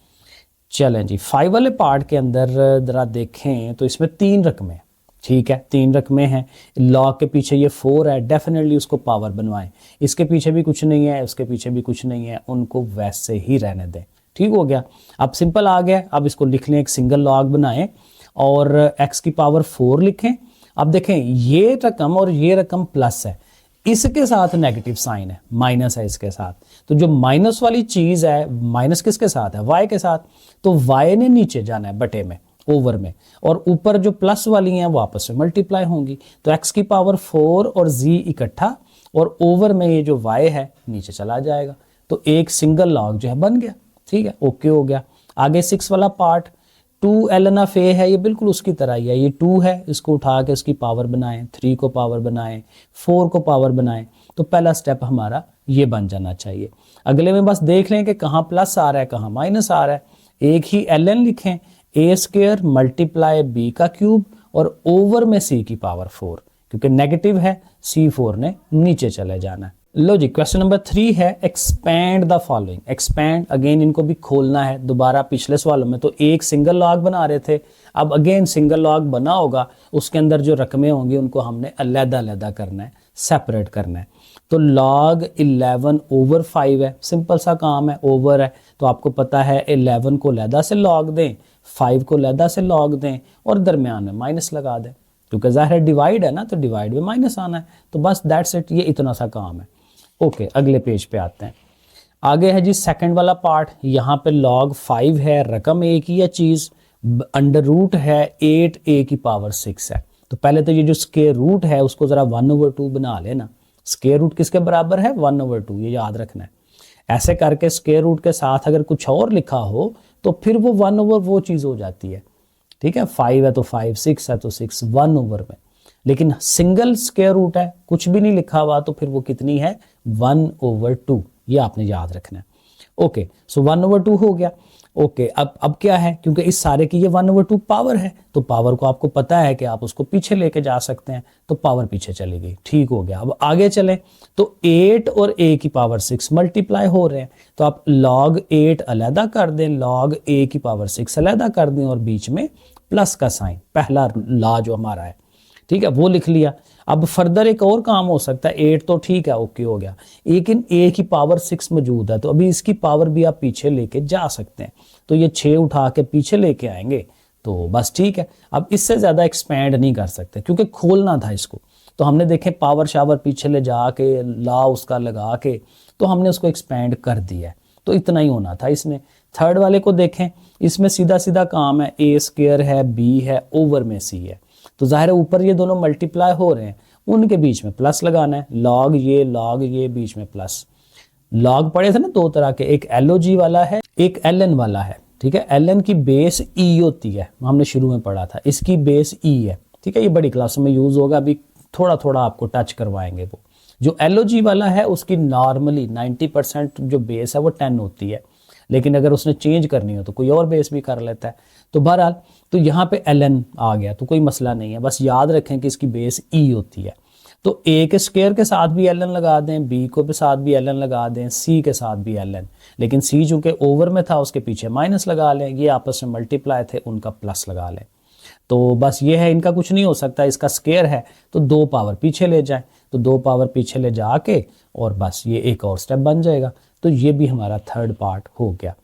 चलें जी, 5 वाले पार्ट के अंदर ज़रा देखें तो इसमें 3 रकमें, ठीक है 3 रकमें हैं। लॉग के पीछे ये 4 है, डेफिनेटली उसको पावर बनवाएं। इसके पीछे भी कुछ नहीं है, उसके पीछे भी कुछ नहीं है, उनको वैसे ही रहने दें। ठीक हो गया, अब सिंपल आ गया। अब इसको लिख लें, एक सिंगल लॉग बनाएं और x की पावर 4 लिखें। अब देखें ये रकम और ये रकम प्लस है, इसके साथ नेगेटिव साइन है, माइनस है इसके साथ। तो जो माइनस वाली चीज है, माइनस किसके साथ है, y के साथ। तो y ने नीचे जाना है बटे में, ओवर में, और ऊपर जो प्लस वाली हैं वो आपस में मल्टीप्लाई होंगी। तो x की पावर 4 और z इकट्ठा, और ओवर में ये जो y है नीचे चला जाएगा। तो एक सिंगल लॉग जो है बन गया। ठीक है, ओके हो गया। आगे 6 वाला पार्ट, 2 ln ऑफ a है, ये बिल्कुल उसकी तरह ही है। ये 2 है, इसको उठा के इसकी पावर बनाएं, 3 को पावर बनाएं, 4 को पावर बनाएं। तो पहला स्टेप हमारा ये बन जाना चाहिए। अगले में बस देख लें कि कहाँ प्लस आ रहा है कहाँ माइनस आ रहा है। एक ही ln लिखें, a स्क्वायर मल्टीप्लाई b का क्यूब और ओवर में c की पावर 4, क्योंकि नेगेटिव है, c4 ने नीचे चले जाना है। लो जी, क्वेश्चन नंबर 3 है, expand the following. Expand again इनको भी खोलना है दोबारा। पिछले सवालों में तो एक सिंगल लॉग बना रहे थे, अब अगेन सिंगल लॉग बना होगा, उसके अंदर जो रकमें होंगी उनको हमने अलग-अलग करना है, सेपरेट करना है। तो log 11 ओवर 5 है, सिंपल सा काम है, ओवर है तो आपको पता है 11 को लहदा से लॉग दें, 5 को लहदा से लॉग दें और दरमियान में माइनस लगा दें, क्योंकि ज़ाहिर है डिवाइड है ना, तो डिवाइड में माइनस आना है। तो बस दैट्स इट, ये इतना सा काम है। ओके, अगले पेज पे आते हैं। आगे है जी सेकंड वाला पार्ट। यहाँ पे log 5 है, रकम एक ही है चीज़, अंडर रूट है 8a की पावर 6 है। तो पहले तो ये जो स्क्वायर रूट है उसको ज़रा 1/2 बना लेना। स्क्वायर रूट किसके बराबर है, 1/2, ये याद रखना है। ऐसे करके स्क्वायर रूट के साथ अगर कुछ और लिखा हो तो फिर वो 1/, वो चीज़ हो जाती है। ठीक है, 5 है तो 5, 6 है तो 6, 1/, में। लेकिन सिंगल स्क्वायर रूट है, कुछ भी नहीं लिखा हुआ, तो फिर वो कितनी है, 1/2। ये आपने याद रखना है। ओके, सो 1/2 हो गया। ओके, अब क्या है, क्योंकि इस सारे की ये 1/2 पावर है, तो पावर को आपको पता है कि आप उसको पीछे लेके जा सकते हैं, तो पावर पीछे चली गई। ठीक हो गया। अब आगे चलें तो 8 और a की पावर 6 मल्टीप्लाई हो रहे हैं, तो आप log 8 अलहदा कर दें, log a की पावर 6 अलहदा कर दें और बीच में प्लस का साइन, पहला लॉ जो हमारा है, ठीक है, वो लिख लिया। अब फर्दर एक और काम हो सकता है, 8 तो ठीक है, ओके हो गया, लेकिन a की पावर 6 मौजूद है, तो अभी इसकी पावर भी आप पीछे लेके जा सकते हैं। तो ये 6 उठा के पीछे लेके आएंगे तो बस ठीक है। अब इससे ज़्यादा एक्सपैंड नहीं कर सकते क्योंकि खोलना था इसको, तो हमने देखे पावर शावर पीछे ले जा के ला उसका लगा के तो हमने उसको एक्सपैंड कर दिया है, तो इतना ही होना था इसमें। थर्ड वाले को देखें, इसमें सीधा सीधा काम है, a स्क्वायर है, b है, ओवर में c है। तो जाहिर है ऊपर ये दोनों मल्टीप्लाई हो रहे हैं, उनके बीच में प्लस लगाना है, log ये बीच में प्लस। log पढ़े थे ना दो तरह के, एक log वाला है, एक ln वाला है। ठीक है, ln की बेस e होती है, हमने शुरू में पढ़ा था, इसकी बेस e है। ठीक है, ये बड़ी क्लासों में यूज होगा, अभी थोड़ा थोड़ा आपको टच करवाएंगे। वो जो log वाला है उसकी नॉर्मली 90% जो बेस है वो 10 होती है, लेकिन अगर उसने चेंज करनी हो तो कोई और बेस भी कर लेता है। तो बहरहाल तो यहाँ पे ln आ गया तो कोई मसला नहीं है, बस याद रखें कि इसकी बेस e होती है। तो a के स्क्वायर के साथ भी ln लगा दें, b को भी साथ भी ln लगा दें, c के साथ भी ln, लेकिन c चूंकि ओवर में था उसके पीछे माइनस लगा लें, ये आपस में मल्टीप्लाई थे उनका प्लस लगा लें। तो बस ये है, इनका कुछ नहीं हो सकता, इसका स्क्वायर है तो 2 पावर पीछे ले जाएं, तो 2 पावर पीछे ले जाके और बस ये एक और स्टेप बन जाएगा। तो ये भी हमारा थर्ड पार्ट हो गया।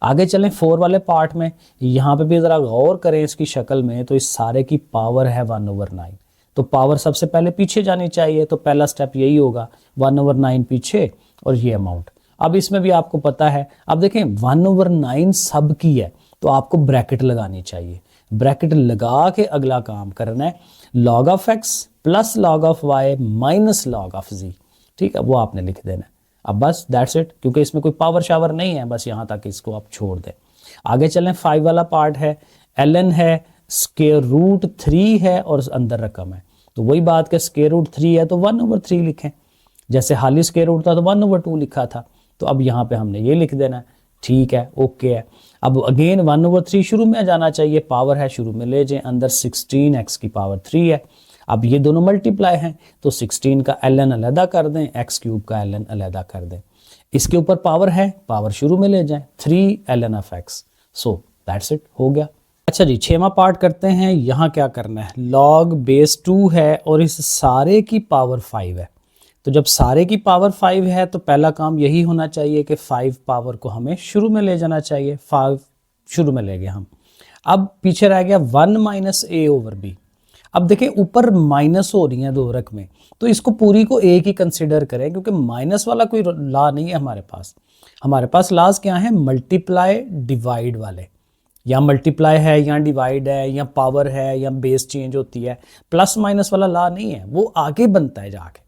आगे चलें 4 वाले पार्ट में, यहाँ पे भी ज़रा गौर करें इसकी शक्ल में, तो इस सारे की पावर है 1/9, तो पावर सबसे पहले पीछे जानी चाहिए, तो पहला स्टेप यही होगा, 1/9 पीछे और ये अमाउंट। अब इसमें भी आपको पता है, अब देखें 1/9 सब की है तो आपको ब्रैकेट लगानी चाहिए, ब्रैकेट लगा के अगला काम करना है, log of x plus log of y minus log of z। ठीक है, वो आपने लिख देना है। अब बस दैट्स इट, क्योंकि इसमें कोई पावर शावर नहीं है, बस यहाँ तक इसको आप छोड़ दें। आगे चलें, 5 वाला पार्ट है, ln है, स्क्वायर रूट 3 है और अंदर रकम है। तो वही बात कि स्क्वायर रूट 3 है तो 1/3 लिखें, जैसे हाली स्क्वायर रूट था तो 1/2 लिखा था, तो अब यहाँ पे हमने ये लिख देना है। ठीक है, ओके है। अब अगेन 1/3 शुरू में आ जाना चाहिए, पावर है शुरू में ले जाएं, अंदर 16x की पावर 3 है। अब ये दोनों मल्टीप्लाई हैं तो 16 का ln अलहदा कर दें, x³ का ln अलहदा कर दें। इसके ऊपर पावर है, पावर शुरू में ले जाएं, 3 ln of x। So that's it, हो गया। अच्छा जी, 6वां पार्ट करते हैं। यहाँ क्या करना है, log बेस 2 है और इस सारे की पावर 5 है। तो जब सारे की पावर 5 है तो पहला काम यही होना चाहिए कि 5 पावर को हमें शुरू में ले जाना चाहिए। 5 शुरू में ले गए हम। अब पीछे रह गया 1 - a/b। अब देखें ऊपर माइनस हो रही हैं दो रकमें, तो इसको पूरी को एक ही कंसिडर करें, क्योंकि माइनस वाला कोई लॉ नहीं है हमारे पास। हमारे पास लॉज क्या है, मल्टीप्लाई डिवाइड वाले, या मल्टीप्लाई है या डिवाइड है या पावर है या बेस चेंज होती है। प्लस माइनस वाला लॉ नहीं है, वो आगे बनता है जाके।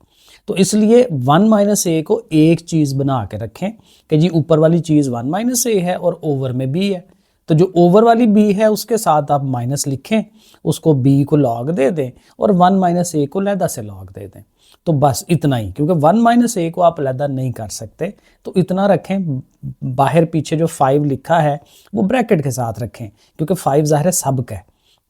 तो इसलिए 1 - a को एक चीज़ बना के रखें कि जी ऊपर वाली चीज़ 1 - a है और ओवर में b है। तो जो ओवर वाली b है उसके साथ आप माइनस लिखें, उसको b को लॉग दे दें और 1 - a को लहदा से लॉग दे दें। तो बस इतना ही, क्योंकि 1 - a को आप लहदा नहीं कर सकते, तो इतना रखें। बाहर पीछे जो 5 लिखा है वो ब्रैकेट के साथ रखें, क्योंकि 5 ज़ाहिर है सब का है।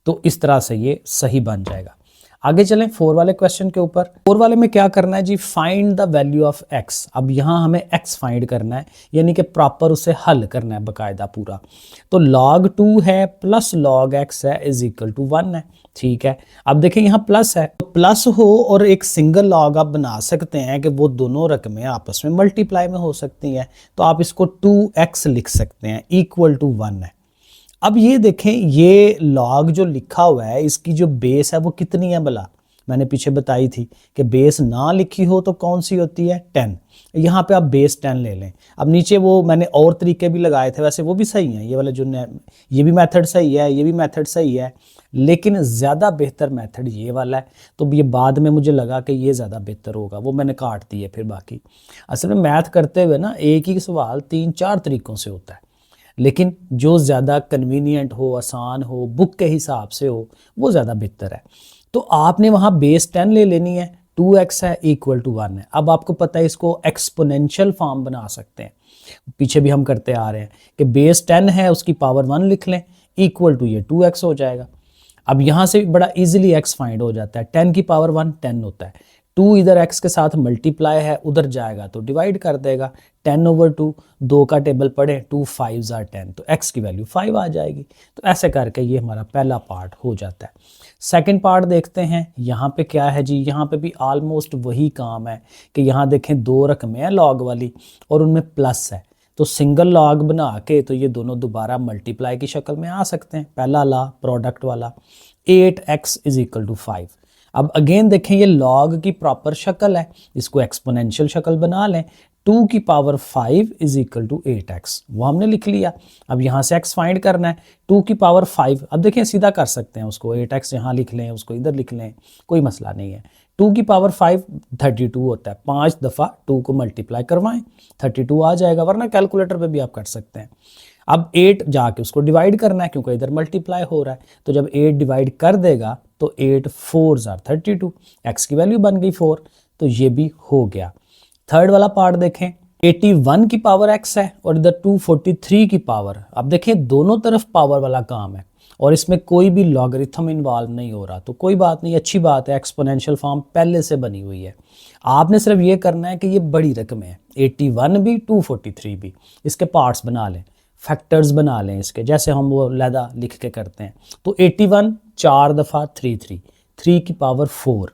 तो इस तरह से ये सही बन जाएगा। आगे चलें 4 वाले क्वेश्चन के ऊपर। 4 वाले में क्या करना है जी, find the value of x। अब यहाँ हमें x फाइंड करना है, यानी कि प्रॉपर उसे हल करना है बकायदा पूरा। तो log 2 है प्लस log x है इज इक्वल टू 1 है। ठीक है, अब देखें यहाँ प्लस है, तो प्लस हो और एक सिंगल लॉग आप बना सकते हैं कि वो दोनों रकमें आपस में मल्टीप्लाई में हो सकती हैं। तो आप इसको 2x लिख सकते हैं इक्वल टू 1 है। अब ये देखें, ये लॉग जो लिखा हुआ है इसकी जो बेस है वो कितनी है भला, मैंने पीछे बताई थी कि बेस ना लिखी हो तो कौन सी होती है, 10। यहाँ पे आप बेस 10 ले लें। अब नीचे वो मैंने और तरीके भी लगाए थे, वैसे वो भी सही हैं, ये वाला जो ये भी मेथड सही है, ये भी मेथड सही है, लेकिन ज़्यादा बेहतर मेथड ये वाला है। तो ये बाद में मुझे लगा कि ये ज़्यादा बेहतर होगा, वो मैंने काट दिए फिर बाकी। असल में मैथ करते हुए ना एक ही सवाल 3-4 तरीक़ों से होता है, लेकिन जो ज़्यादा कन्वीनियंट हो, आसान हो, बुक के हिसाब से हो, वो ज़्यादा बेहतर है। तो आपने वहाँ बेस 10 ले लेनी है, 2x है इक्वल टू 1 है। अब आपको पता है इसको एक्सपोनेंशियल फॉर्म बना सकते हैं, पीछे भी हम करते आ रहे हैं कि बेस 10 है उसकी पावर 1 लिख लें इक्वल टू ये 2x हो जाएगा। अब यहाँ से बड़ा इजीली x फाइंड हो जाता है, 10 की पावर 1 10 होता है, 2 इधर x के साथ मल्टीप्लाई है, उधर जाएगा तो डिवाइड कर देगा, 10/2, 2 का टेबल पढ़े, 2 5 are 10, तो x की वैल्यू 5 आ जाएगी। तो ऐसे करके ये हमारा पहला पार्ट हो जाता है। सेकंड पार्ट देखते हैं, यहाँ पे क्या है जी, यहाँ पे भी ऑलमोस्ट वही काम है कि यहाँ देखें 2 रकमें हैं लॉग वाली और उनमें प्लस है, तो सिंगल लॉग बना के तो ये दोनों दोबारा मल्टीप्लाई की शक्ल में आ सकते हैं। पहला लॉ प्रोडक्ट वाला, 8x इज इक्वल टू 5। अब अगेन देखें ये लॉग की प्रॉपर शक्ल है, इसको एक्सपोनेंशियल शक्ल बना लें, 2 की power 5 is equal to 8x, वो हमने लिख लिया। अब यहाँ से x फाइंड करना है, 2 की पावर 5, अब देखें सीधा कर सकते हैं उसको, 8x यहाँ लिख लें, उसको इधर लिख लें, कोई मसला नहीं है। 2 की पावर 5 32 होता है, 5 दफ़ा 2 को मल्टीप्लाई करवाएं, 32 आ जाएगा, वरना कैलकुलेटर पे भी आप कर सकते हैं। अब 8 जाके उसको डिवाइड करना है, क्योंकि इधर मल्टीप्लाई हो रहा है, तो जब 8 डिवाइड कर देगा तो 8 4 are 32, x की वैल्यू बन गई 4, तो ये भी हो गया। थर्ड वाला पार्ट देखें, 81 की पावर x है और इधर 243 की पावर। अब देखें दोनों तरफ पावर वाला काम है और इसमें कोई भी लॉगरिथम इन्वॉल्व नहीं हो रहा, तो कोई बात नहीं, अच्छी बात है, एक्सपोनेंशियल फॉर्म पहले से बनी हुई है। आपने सिर्फ ये करना है कि ये बड़ी रकम है, 81 भी 243 भी, इसके पार्ट्स बना लें, फैक्टर्स बना लें इसके, जैसे हम वो लहदा लिख के करते हैं। तो 81 4 दफ़ा 3 3 की पावर 4,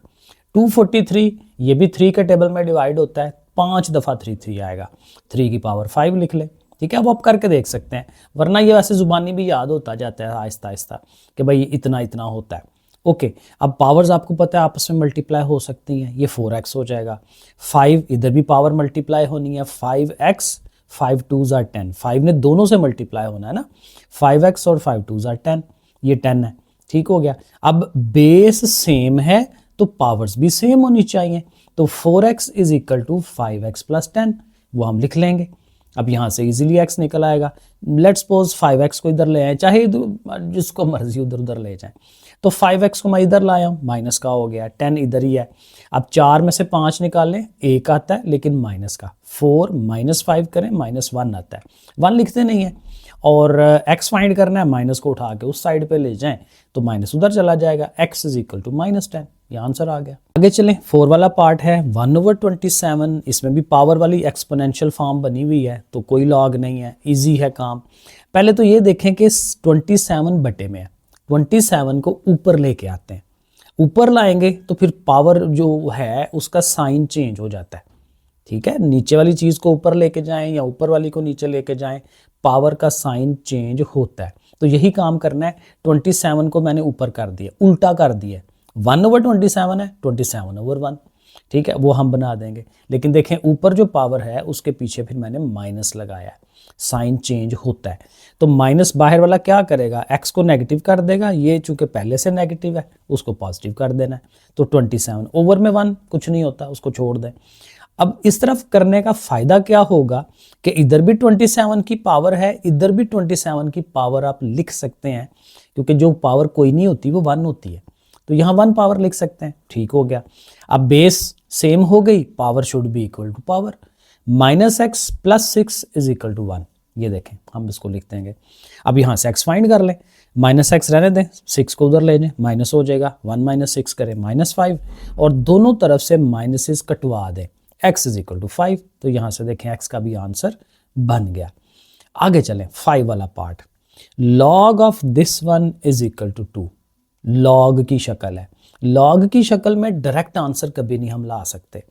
243 ये भी 3 के टेबल में डिवाइड होता है, 5 दफ़ा 3 आएगा, 3 की पावर 5 लिख लें। ठीक है, अब आप करके देख सकते हैं, वरना ये वैसे ज़ुबानी भी याद होता जाता है आहिस्ता आहिस्ता कि भाई इतना इतना होता है। ओके, अब पावर्स आपको पता है आपस में मल्टीप्लाई हो सकती हैं, ये 4x हो जाएगा, 5 इधर भी पावर मल्टीप्लाई होनी है, 5x 5 2s are 10, 5 ने दोनों से मल्टीप्लाई होना है ना, 5x और 5 2s are 10, ये 10 है। ठीक हो गया। अब बेस सेम है तो पावर्स भी सेम होनी चाहिए, तो 4x is equal to 5x plus 10, वो हम लिख लेंगे। अब यहाँ से इजीली x निकल आएगा। लेट्स सपोज 5x को इधर ले आए, चाहे जिसको मर्जी उधर उधर ले जाएं, तो 5x को मैं इधर लाया हूँ, माइनस का हो गया, 10 इधर ही है। अब 4 में से 5 निकालें, 1 आता है लेकिन माइनस का, 4 माइनस 5 करें, -1 आता है, 1 लिखते नहीं है। और x फाइंड करना है, माइनस को उठा के उस साइड पे ले जाएं तो माइनस उधर चला जाएगा, x इज इक्वल टू -10, ये आंसर आ गया। आगे चलें, 4 वाला पार्ट है 1/27, इसमें भी पावर वाली एक्सपोनेंशियल फॉर्म बनी हुई है, तो कोई लॉग नहीं है, इजी है काम। पहले तो ये देखें कि 27 बटे में है, 27 को ऊपर लेके आते हैं, ऊपर लाएंगे तो फिर पावर जो है उसका साइन चेंज हो जाता है, ठीक है। नीचे वाली चीज़ को ऊपर लेके जाएं या ऊपर वाली को नीचे लेके जाएं, पावर का साइन चेंज होता है। तो यही काम करना है, 27 को मैंने ऊपर कर दिया, उल्टा कर दिया, 1/27 है, 27/1, ठीक है, वो हम बना देंगे। लेकिन देखें ऊपर जो पावर है उसके पीछे फिर मैंने माइनस लगाया है, साइन चेंज होता है। तो माइनस बाहर वाला क्या करेगा, x को नेगेटिव कर देगा, ये चूंकि पहले से नेगेटिव है उसको पॉजिटिव कर देना है। तो 27 ओवर में 1 कुछ नहीं होता, उसको छोड़ दें। अब इस तरफ करने का फ़ायदा क्या होगा कि इधर भी 27 की पावर है, इधर भी 27 की पावर आप लिख सकते हैं, क्योंकि जो पावर कोई नहीं होती वो 1 होती है, तो यहाँ 1 पावर लिख सकते हैं, ठीक हो गया। अब बेस सेम हो गई, power should be equal to power, -x plus 6 is equal to 1, ये देखें हम इसको लिख देंगे। अब यहाँ से x फाइंड कर लें, -x रहने दें, 6 को उधर ले जाएं, माइनस हो जाएगा, 1 - 6 करें -5, और दोनों तरफ से माइनसेस कटवा दें, x इज इक्वल टू 5, तो यहाँ से देखें x का भी आंसर बन गया। आगे चलें, 5 वाला part, log of this one is equal to 2, log की शक्ल है। लॉग की शक्ल में डायरेक्ट आंसर कभी नहीं हम ला सकते,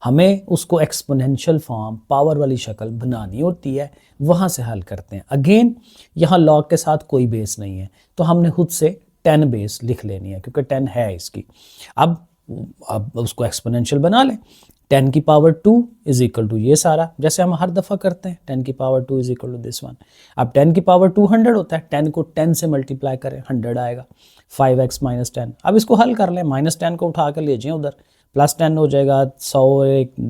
हमें उसको एक्सपोनेंशियल फॉर्म, पावर वाली शक्ल बनानी होती है, वहाँ से हल करते हैं। अगेन यहाँ लॉग के साथ कोई बेस नहीं है, तो हमने खुद से 10 बेस लिख लेनी है, क्योंकि 10 है इसकी। अब उसको एक्सपोनेंशियल बना लें, 10 की पावर 2 इज इक्वल टू ये सारा, जैसे हम हर दफ़ा करते हैं, 10 की power 2 is equal to this one. अब 10 की पावर 200 होता है, 10 को 10 से मल्टीप्लाई करें, 100 आएगा, 5x - 10। अब इसको हल कर लें, -10 को उठा कर ले जाएं उधर, +10 हो जाएगा,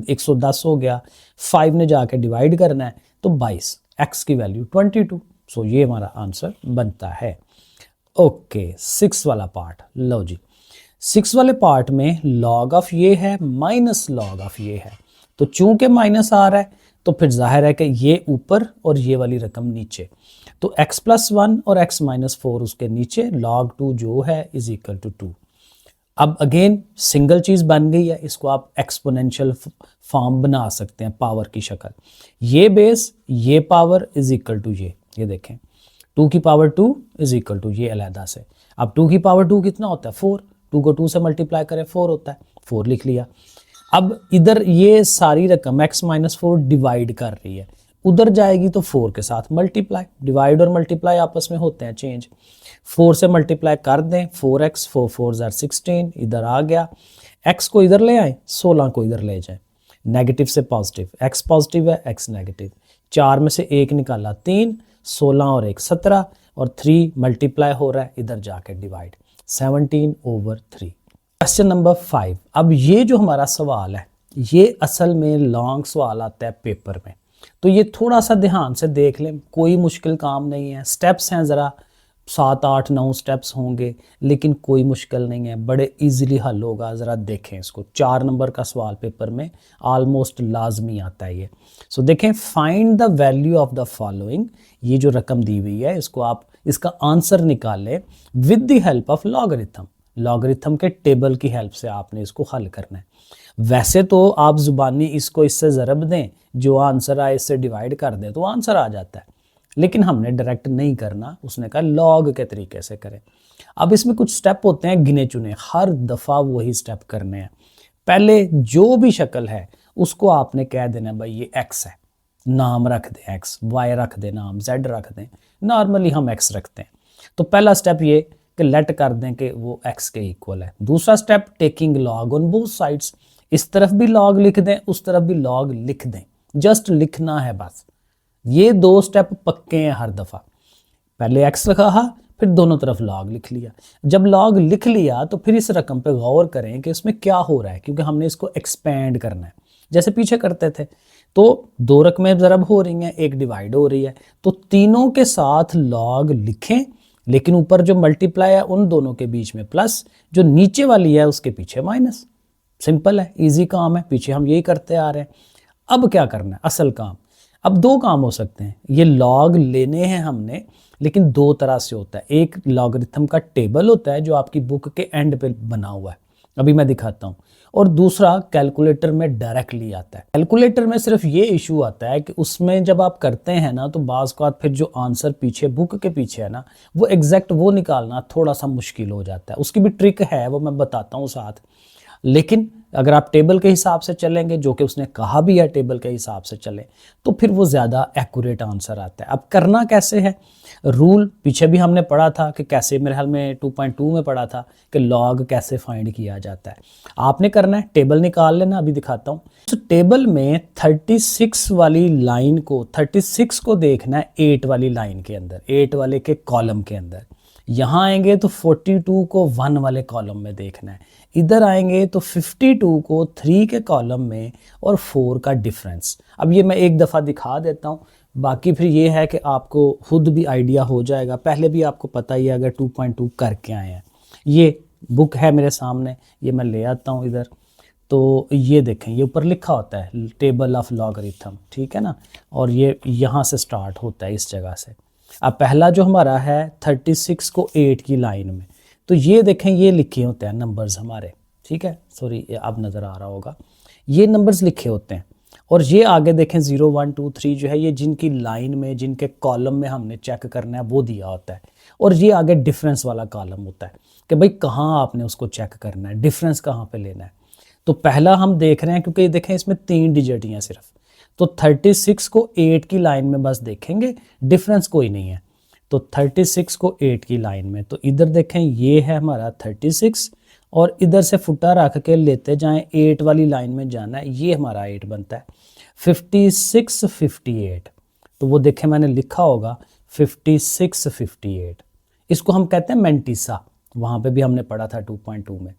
110 हो गया, 5 ने जाके डिवाइड करना है तो 22, x की वैल्यू 22, सो ये हमारा आंसर बनता है। ओके, 6 वाला पार्ट, लो जी, 6 वाले पार्ट में लॉग ऑफ ये है, माइनस लॉग ऑफ ये है, तो चूंकि माइनस आ रहा है तो फिर जाहिर है कि ये ऊपर और ये वाली रकम नीचे, तो x + 1 और x - 4 उसके नीचे, log 2 जो है इज इक्वल टू 2। अब अगेन सिंगल चीज़ बन गई है, इसको आप एक्सपोनेंशियल फॉर्म बना सकते हैं, पावर की शक्ल, ये बेस, ये पावर इज इक्वल टू ये देखें, 2 की पावर 2 इज इक्वल टू ये अलहदा से। अब 2 की पावर 2 कितना होता है, 4, 2 को 2 से मल्टीप्लाई करें 4 होता है, 4 लिख लिया। अब इधर ये सारी रकम x - 4 डिवाइड कर रही है, उधर जाएगी तो 4 के साथ मल्टीप्लाई, डिवाइड और मल्टीप्लाई आपस में होते हैं चेंज, 4 से मल्टीप्लाई कर दें, 4x, 4 4 = 16, इधर आ गया, x को इधर ले आए, 16 को इधर ले जाएं, नेगेटिव से पॉजिटिव, x पॉजिटिव है, x नेगेटिव, 4 में से 1 निकाला 3, 16 और 1 17, और 3 मल्टीप्लाई हो रहा है, इधर जाके डिवाइड, 17/3। Question number 5। अब ये जो हमारा सवाल है ये असल में लॉन्ग सवाल आता है पेपर में, तो ये थोड़ा सा ध्यान से देख लें, कोई मुश्किल काम नहीं है, स्टेप्स हैं ज़रा 7 8 9 स्टेप्स होंगे, लेकिन कोई मुश्किल नहीं है, बड़े इजीली हल होगा। ज़रा देखें इसको, 4 नंबर का सवाल पेपर में ऑलमोस्ट लाजमी आता है ये। सो देखें, find the value of the following, ये जो रकम दी हुई है इसको आप इसका आंसर निकालें with the help of logarithm, logarithm के टेबल की हेल्प से आपने इसको हल करना है। वैसे तो आप जुबानी इसको इससे ज़रब दें, जो आंसर आए इससे डिवाइड कर दें तो आंसर आ जाता है, लेकिन हमने डायरेक्ट नहीं करना, उसने कहा लॉग के तरीके से करें। अब इसमें कुछ स्टेप होते हैं गिने चुने, हर दफ़ा वही स्टेप करने हैं। पहले जो भी शक्ल है उसको आपने कह देना भाई ये x है, नाम रख दें x, y रख दें नाम, z रख दें, नॉर्मली हम x रखते हैं। तो पहला स्टेप ये कि लेट कर दें कि वो x के इक्वल है। दूसरा step, taking log on both sides, इस तरफ भी लॉग लिख दें, उस तरफ भी लॉग लिख दें, जस्ट लिखना है बस। ये 2 स्टेप पक्के हैं हर दफ़ा, पहले x लिखा, फिर दोनों तरफ लॉग लिख लिया। जब लॉग लिख लिया तो फिर इस रकम पे गौर करें कि इसमें क्या हो रहा है, क्योंकि हमने इसको एक्सपेंड करना है जैसे पीछे करते थे। तो दो रकमें ज़रब हो रही हैं, एक डिवाइड हो रही है, तो तीनों के साथ लॉग लिखें, लेकिन ऊपर जो मल्टीप्लाई है उन दोनों के बीच में प्लस, जो नीचे वाली है उसके पीछे माइनस। सिंपल है, इजी काम है, पीछे हम यही करते आ रहे हैं। अब क्या करना है, असल काम। अब दो काम हो सकते हैं, ये लॉग लेने हैं हमने, लेकिन दो तरह से होता है। एक लॉगरिथम का टेबल होता है जो आपकी बुक के एंड पे बना हुआ है, अभी मैं दिखाता हूँ, और दूसरा कैलकुलेटर में डायरेक्टली आता है। कैलकुलेटर में सिर्फ ये इशू आता है कि उसमें जब आप करते हैं ना, तो बाज़ औक़ात फिर जो आंसर पीछे बुक के पीछे है ना, वो एग्जैक्ट वो निकालना थोड़ा सा मुश्किल हो जाता है। उसकी भी ट्रिक है, वो मैं बताता हूँ साथ। लेकिन अगर आप टेबल के हिसाब से चलेंगे, जो कि उसने कहा भी है टेबल के हिसाब से चले, तो फिर वो ज़्यादा एक्यूरेट आंसर आता है। अब करना कैसे है, रूल पीछे भी हमने पढ़ा था कि कैसे, मेरे ख्याल में 2.2 में पढ़ा था कि लॉग कैसे फाइंड किया जाता है। आपने करना है, टेबल निकाल लेना, अभी दिखाता हूँ। तो टेबल में 36 वाली लाइन को, 36 को देखना है 8 वाली लाइन के अंदर, 8 वाले के कॉलम के अंदर। यहाँ आएंगे तो 42 को 1 वाले कॉलम में देखना है, इधर आएंगे तो 52 को 3 के कॉलम में, और 4 का डिफरेंस। अब ये मैं एक दफ़ा दिखा देता हूँ, बाकी फिर ये है कि आपको खुद भी आइडिया हो जाएगा। पहले भी आपको पता ही है अगर 2.2 करके आए हैं। ये बुक है मेरे सामने, ये मैं ले आता हूँ इधर। तो ये देखें, ये ऊपर लिखा होता है टेबल ऑफ लॉगरिथम, ठीक है ना, और ये यहाँ से स्टार्ट होता है इस जगह से। अब पहला जो हमारा है 36 को 8 की लाइन में, तो ये देखें, ये लिखे होते हैं नंबर्स हमारे, ठीक है, सॉरी अब नज़र आ रहा होगा, ये नंबर्स लिखे होते हैं। और ये आगे देखें 0 1 2 3 जो है, ये जिनकी लाइन में, जिनके कॉलम में हमने चेक करना है वो दिया होता है। और ये आगे डिफरेंस वाला कॉलम होता है कि भाई कहाँ आपने उसको चेक करना है, डिफरेंस कहाँ पे लेना है। तो पहला हम देख रहे हैं, क्योंकि ये देखें इसमें 3 डिजिट ही हैं सिर्फ, तो 36 को 8 की लाइन में बस देखेंगे, डिफरेंस कोई नहीं है। तो 36 को 8 की लाइन में, तो इधर देखें ये है हमारा 36, और इधर से फुटा रख के लेते जाएं, 8 वाली लाइन में जाना है, ये हमारा 8 बनता है। 56 58, तो वो देखें मैंने लिखा होगा 56 58, इसको हम कहते हैं मेंटिसा, वहाँ पे भी हमने पढ़ा था 2.2 में।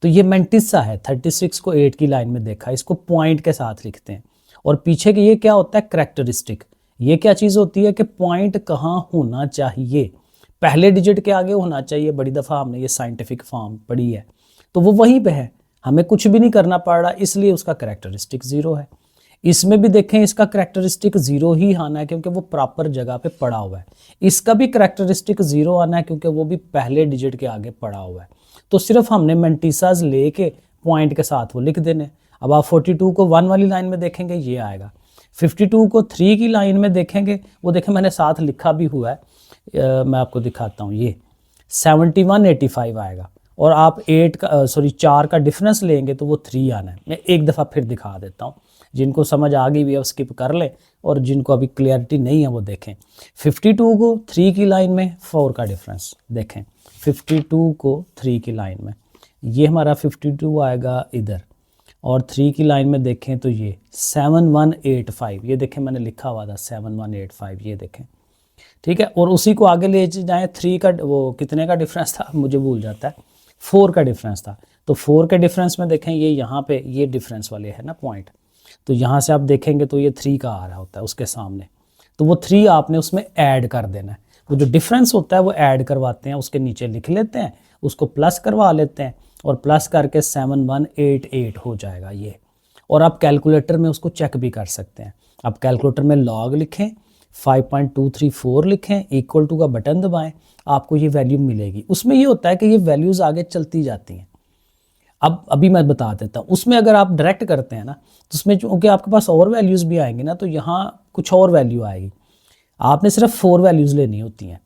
तो ये मेंटिसा है, 36 को 8 की लाइन में देखा, इसको पॉइंट के साथ लिखते हैं। और पीछे के ये क्या होता है, करैक्टरिस्टिक। ये क्या चीज़ होती है कि पॉइंट कहाँ होना चाहिए, पहले डिजिट के आगे होना चाहिए। बड़ी दफ़ा हमने ये साइंटिफिक फॉर्म पढ़ी है, तो वो वहीं पे है, हमें कुछ भी नहीं करना पड़ रहा, इसलिए उसका करैक्टरिस्टिक 0 है। इसमें भी देखें, इसका करैक्टरिस्टिक 0 ही आना है क्योंकि वो प्रॉपर जगह पे पड़ा हुआ है। इसका भी करैक्टरिस्टिक 0 आना है क्योंकि वो भी पहले डिजिट के आगे पड़ा हुआ है। तो सिर्फ हमने मेंटिसाज लेके पॉइंट के साथ वो लिख देने। अब आप 42 को 1 वाली लाइन में देखेंगे, ये आएगा। 52 को 3 की लाइन में देखेंगे, वो देखें मैंने साथ लिखा भी हुआ है, मैं आपको दिखाता हूँ, ये 71 85 आएगा। और आप 4 का डिफरेंस लेंगे तो वो 3 आना है। मैं एक दफ़ा फिर दिखा देता हूँ, जिनको समझ आ गई भी है वो स्किप कर लें, और जिनको अभी क्लियरिटी नहीं है वो देखें। 52 को 3 की लाइन में 4 का डिफरेंस देखें, 52 को 3 की लाइन में, ये हमारा 52 आएगा इधर, और 3 की लाइन में देखें तो ये 7185, ये देखें मैंने लिखा हुआ था 7185, ये देखें, ठीक है। और उसी को आगे ले जाएं, 3 का वो कितने का डिफरेंस था मुझे भूल जाता है, 4 का डिफरेंस था। तो 4 के डिफरेंस में देखें, ये यहाँ पे ये डिफरेंस वाले है ना पॉइंट, तो यहाँ से आप देखेंगे तो ये 3 का आ रहा होता है उसके सामने, तो वो 3 आपने उसमें ऐड कर देना है। वो जो डिफरेंस होता है वो ऐड करवाते हैं, उसके नीचे लिख लेते हैं, उसको प्लस करवा लेते हैं, और प्लस करके 7188 हो जाएगा ये। और आप कैलकुलेटर में उसको चेक भी कर सकते हैं। आप कैलकुलेटर में लॉग लिखें, 5.234 लिखें, इक्वल टू का बटन दबाएं, आपको ये वैल्यू मिलेगी। उसमें ये होता है कि ये वैल्यूज़ आगे चलती जाती हैं। अब अभी मैं बता देता हूँ, उसमें अगर आप डायरेक्ट करते हैं ना, तो उसमें चूँकि आपके पास और वैल्यूज़ भी आएंगी ना, तो यहाँ कुछ और वैल्यू आएगी। आपने सिर्फ 4 वैल्यूज़ लेनी होती हैं,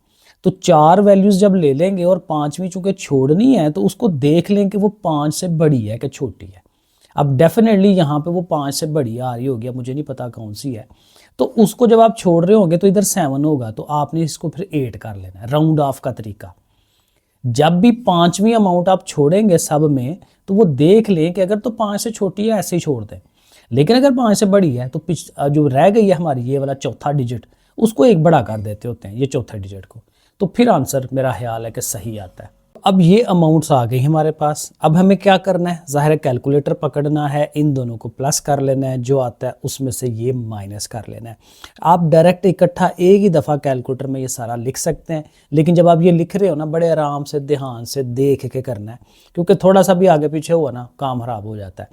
तो 4 वैल्यूज़ जब ले लेंगे और 5वीं चूँकि छोड़नी है, तो उसको देख लें कि वो 5 से बड़ी है कि छोटी है। अब डेफिनेटली यहाँ पे वो 5 से बड़ी आ रही होगी, अब मुझे नहीं पता कौन सी है, तो उसको जब आप छोड़ रहे होंगे तो इधर 7 होगा, तो आपने इसको फिर 8 कर लेना है, राउंड ऑफ का तरीका। जब भी 5वीं अमाउंट आप छोड़ेंगे सब में, तो वो देख लें कि अगर तो 5 से छोटी है ऐसे ही छोड़ दें, लेकिन अगर 5 से बड़ी है तो जो रह गई है हमारी ये वाला चौथा डिजिट, उसको 1 बड़ा कर देते होते हैं, ये चौथा डिजिट को। तो फिर आंसर मेरा ख्याल है कि सही आता है। अब ये अमाउंट्स आ गई हमारे पास। अब हमें क्या करना है, ज़ाहिर है कैलकुलेटर पकड़ना है, इन दोनों को प्लस कर लेना है, जो आता है उसमें से ये माइनस कर लेना है। आप डायरेक्ट इकट्ठा एक ही दफ़ा कैलकुलेटर में ये सारा लिख सकते हैं, लेकिन जब आप ये लिख रहे हो ना, बड़े आराम से ध्यान से देख के करना है, क्योंकि थोड़ा सा भी आगे पीछे हुआ ना काम ख़राब हो जाता है।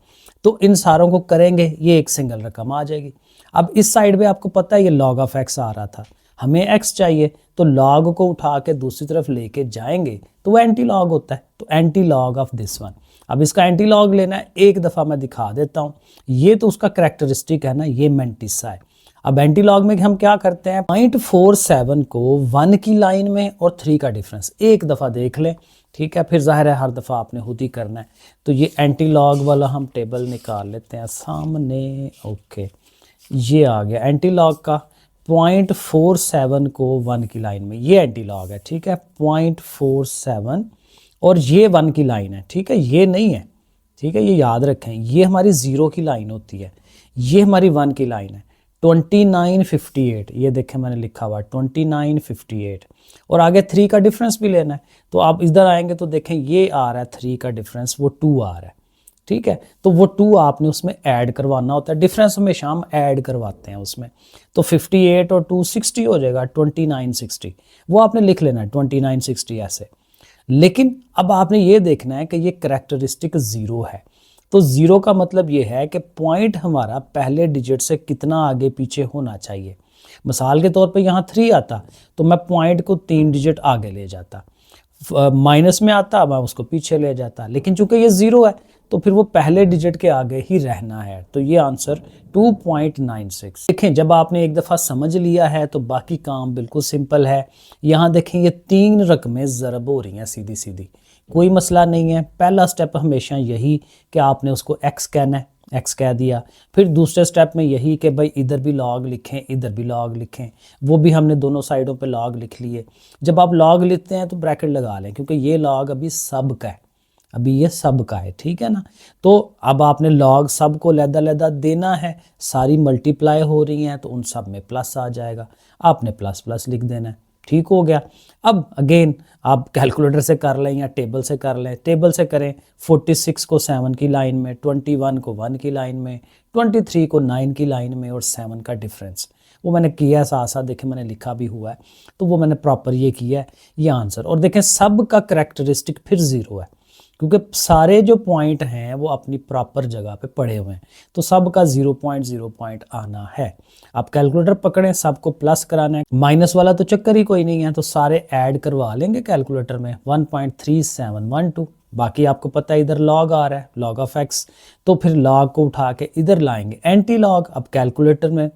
तो इन सारों को करेंगे, ये एक सिंगल रकम आ जाएगी। अब इस साइड पे आपको पता है ये log ऑफ x आ रहा था, हमें x चाहिए, तो log को उठा के दूसरी तरफ लेके जाएंगे तो वो एंटी लॉग होता है, तो anti log of this one. अब इसका एंटी लॉग लेना है, एक दफ़ा मैं दिखा देता हूँ। ये तो उसका करेक्टरिस्टिक है ना, ये मेंटिसा है। अब एंटी लॉग में हम क्या करते हैं, 0.47 को 1 की लाइन में और 3 का डिफरेंस एक दफ़ा देख लें, ठीक है, फिर जाहिर है हर दफ़ा आपने खुद ही करना है। तो ये एंटी लॉग वाला हम टेबल निकाल लेते हैं सामने। ओके, ये आ गया एंटी लॉग का 0.47 को 1 की लाइन में, ये एंटी लॉग है, ठीक है, 0.47 और ये 1 की लाइन है, ठीक है, ये नहीं है, ठीक है, ये याद रखें, ये हमारी 0 की लाइन होती है, ये हमारी 1 की लाइन है। 2958, ये देखें मैंने लिखा हुआ 2958, और आगे 3 का डिफरेंस भी लेना है। तो आप इधर आएंगे तो देखें ये आ रहा है 3 का डिफरेंस, वो 2 आ रहा है, ठीक है, तो वो 2 आपने उसमें ऐड करवाना होता है। डिफरेंस हमेशा हम ऐड करवाते हैं उसमें, तो 58 और 2 60 हो जाएगा, 2960, वो आपने लिख लेना है 2960 ऐसे। लेकिन अब आपने ये देखना है कि ये करेक्टरिस्टिक 0 है, तो 0 का मतलब ये है कि पॉइंट हमारा पहले डिजिट से कितना आगे पीछे होना चाहिए। मिसाल के तौर पे यहाँ 3 आता तो मैं पॉइंट को 3 डिजिट आगे ले जाता, माइनस में आता मैं उसको पीछे ले जाता, लेकिन चूंकि ये 0 है तो फिर वो पहले डिजिट के आगे ही रहना है। तो ये आंसर 2.96। देखें जब आपने एक दफ़ा समझ लिया है तो बाकी काम बिल्कुल सिंपल है। यहाँ देखें ये 3 रकमें ज़रब हो रही हैं सीधी सीधी, कोई मसला नहीं है। पहला स्टेप हमेशा यही कि आपने उसको x कहना है, x कह दिया। फिर दूसरे स्टेप में यही कि भाई इधर भी लॉग लिखें, इधर भी लॉग लिखें, वो भी हमने दोनों साइडों पे लॉग लिख लिए। जब आप लॉग लिखते हैं तो ब्रैकेट लगा लें, क्योंकि ये लॉग अभी सब का है, अभी ये सब का है, ठीक है ना। तो अब आपने लॉग सब को लैदा देना है, सारी मल्टीप्लाई हो रही हैं तो उन सब में प्लस आ जाएगा, आपने प्लस प्लस लिख देना है, ठीक हो गया। अब अगेन आप कैलकुलेटर से कर लें या टेबल से कर लें। टेबल से करें 46 को 7 की लाइन में, 21 को 1 की लाइन में, 23 को 9 की लाइन में और 7 का डिफरेंस वो मैंने किया है, साथ साथ देखें मैंने लिखा भी हुआ है, तो वो मैंने प्रॉपर ये किया है, ये आंसर। और देखें सब का करेक्टरिस्टिक फिर 0 है, क्योंकि सारे जो पॉइंट हैं वो अपनी प्रॉपर जगह पे पड़े हुए हैं, तो सब का 0.0 पॉइंट आना है। आप कैलकुलेटर पकड़ें, सबको प्लस कराना है, माइनस वाला तो चक्कर ही कोई नहीं है, तो सारे ऐड करवा लेंगे कैलकुलेटर में 1.3712। बाकी आपको पता है इधर लॉग आ रहा है, लॉग ऑफ x, तो फिर लॉग को उठा के इधर लाएंगे एंटी लॉग। अब कैलकुलेटर में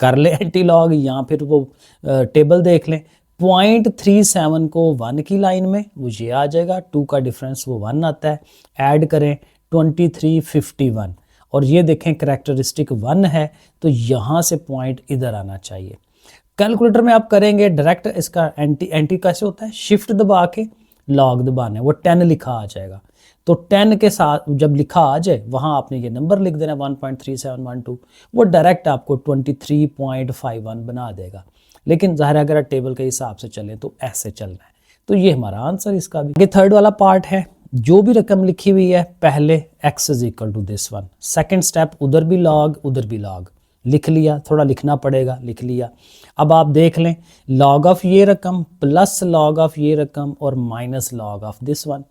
कर ले एंटी लॉग, या फिर वो टेबल देख लें, 0.37 को 1 की लाइन में वो ये आ जाएगा, 2 का डिफरेंस वो 1 आता है, ऐड करें 2351, और ये देखें करेक्टरिस्टिक 1 है, तो यहाँ से पॉइंट इधर आना चाहिए। कैलकुलेटर में आप करेंगे डायरेक्ट, इसका एंटी कैसे होता है, शिफ्ट दबा के लॉग दबाना है, वो 10 लिखा आ जाएगा। तो 10 के साथ जब लिखा आ जाए वहाँ आपने ये नंबर लिख देना 1.3712, वो डायरेक्ट आपको 23.51 बना देगा। लेकिन ज़ाहिर है अगर आप टेबल के हिसाब से चलें तो ऐसे चलना है। तो ये हमारा आंसर इसका भी। ये थर्ड वाला पार्ट है, जो भी रकम लिखी हुई है पहले x is equal to this one, second step उधर भी लॉग उधर भी लॉग, लिख लिया, थोड़ा लिखना पड़ेगा, लिख लिया। अब आप देख लें लॉग ऑफ ये रकम प्लस लॉग ऑफ ये रकम और minus log of this one,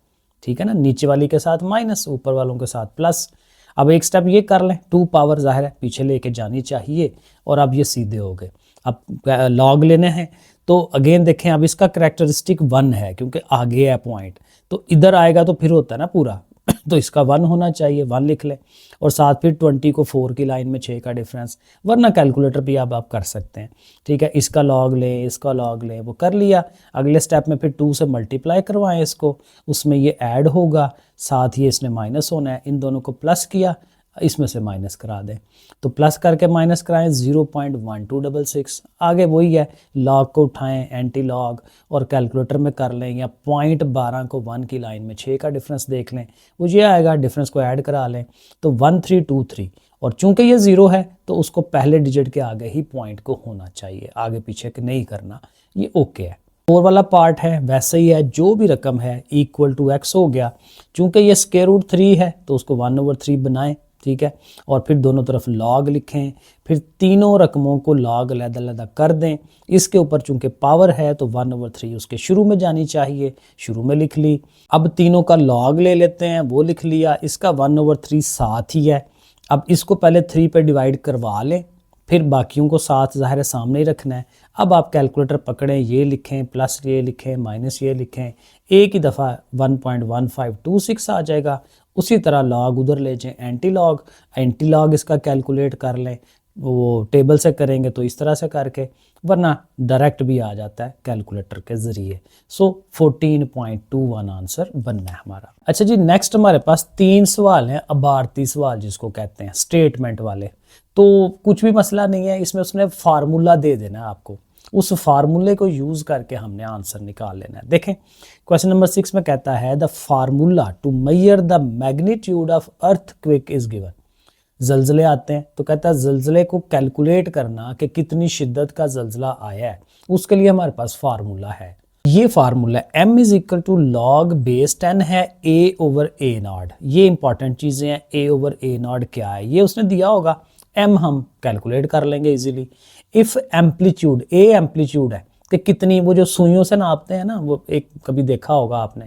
ठीक है ना, नीचे वाली के साथ माइनस, ऊपर वालों के साथ प्लस। अब एक स्टेप ये कर लें, 2 पावर ज़ाहिर है पीछे लेके जानी चाहिए, और अब ये सीधे हो गए। अब लॉग लेने हैं तो अगेन देखें, अब इसका करेक्टरिस्टिक 1 है क्योंकि आगे है पॉइंट, तो इधर आएगा तो फिर होता है ना पूरा तो इसका 1 होना चाहिए, 1 लिख लें, और साथ फिर 20 को 4 की लाइन में 6 का डिफरेंस, वरना कैलकुलेटर भी आप कर सकते हैं, ठीक है। इसका लॉग लें, इसका लॉग लें, वो कर लिया। अगले स्टेप में फिर 2 से मल्टीप्लाई करवाएं इसको, उसमें ये ऐड होगा, साथ ही इसने माइनस होना है, इन दोनों को प्लस किया, इसमें से माइनस करा दें, तो प्लस करके माइनस कराएं 0.1266। आगे वही है, लॉग को उठाएं एंटी लॉग और कैलकुलेटर में कर लें, या 0.12 को 1 की लाइन में 6 का डिफरेंस देख लें, वो ये आएगा, डिफरेंस को ऐड करा लें तो 1323। और चूंकि ये 0 है तो उसको पहले डिजिट के आगे ही पॉइंट को होना चाहिए, आगे पीछे के नहीं करना, ये ओके है। 4 वाला पार्ट है वैसे ही है, जो भी रकम है इक्वल टू x हो गया। चूंकि ये स्क्वायर रूट 3 है तो उसको 1/3 बनाएं, ठीक है, और फिर दोनों तरफ लॉग लिखें, फिर तीनों रकमों को लॉग अलग-अलग कर दें। इसके ऊपर चूंकि पावर है तो 1/3 उसके शुरू में जानी चाहिए, शुरू में लिख ली। अब तीनों का लॉग ले लेते हैं, वो लिख लिया, इसका 1/3 साथ ही है। अब इसको पहले 3 पे डिवाइड करवा लें, फिर बाकियों को साथ ज़ाहिर है सामने ही रखना है। अब आप कैलकुलेटर पकड़ें, ये लिखें, प्लस ये लिखें, माइनस ये लिखें, एक ही दफ़ा 1.1526 आ जाएगा। उसी तरह लॉग उधर ले जाएं, एंटी लॉग इसका कैलकुलेट कर लें, वो टेबल से करेंगे तो इस तरह से करके, वरना डायरेक्ट भी आ जाता है कैलकुलेटर के ज़रिए। सो 14.21 आंसर बनना है हमारा। अच्छा जी, नेक्स्ट हमारे पास 3 सवाल हैं, अबारती सवाल जिसको कहते हैं, स्टेटमेंट वाले। तो कुछ भी मसला नहीं है, इसमें उसने फार्मूला दे देना है आपको, उस फार्मूले को यूज़ करके हमने आंसर निकाल लेना है। देखें क्वेश्चन नंबर 6 में कहता है the formula to measure the magnitude of earthquake is given. जल्जले आते हैं तो कहता है जल्जले को कैलकुलेट करना कि कितनी शिद्दत का जल्जला आया है, उसके लिए हमारे पास फार्मूला है। ये formula m is equal to log base 10 है a/a0। ये इंपॉर्टेंट चीज़ें हैं। a/a0 क्या है ये उसने दिया होगा, m हम कैलकुलेट कर लेंगे easily. If amplitude, a amplitude है कि कितनी, वो जो सुइयों से नापते हैं ना, वो एक कभी देखा होगा आपने,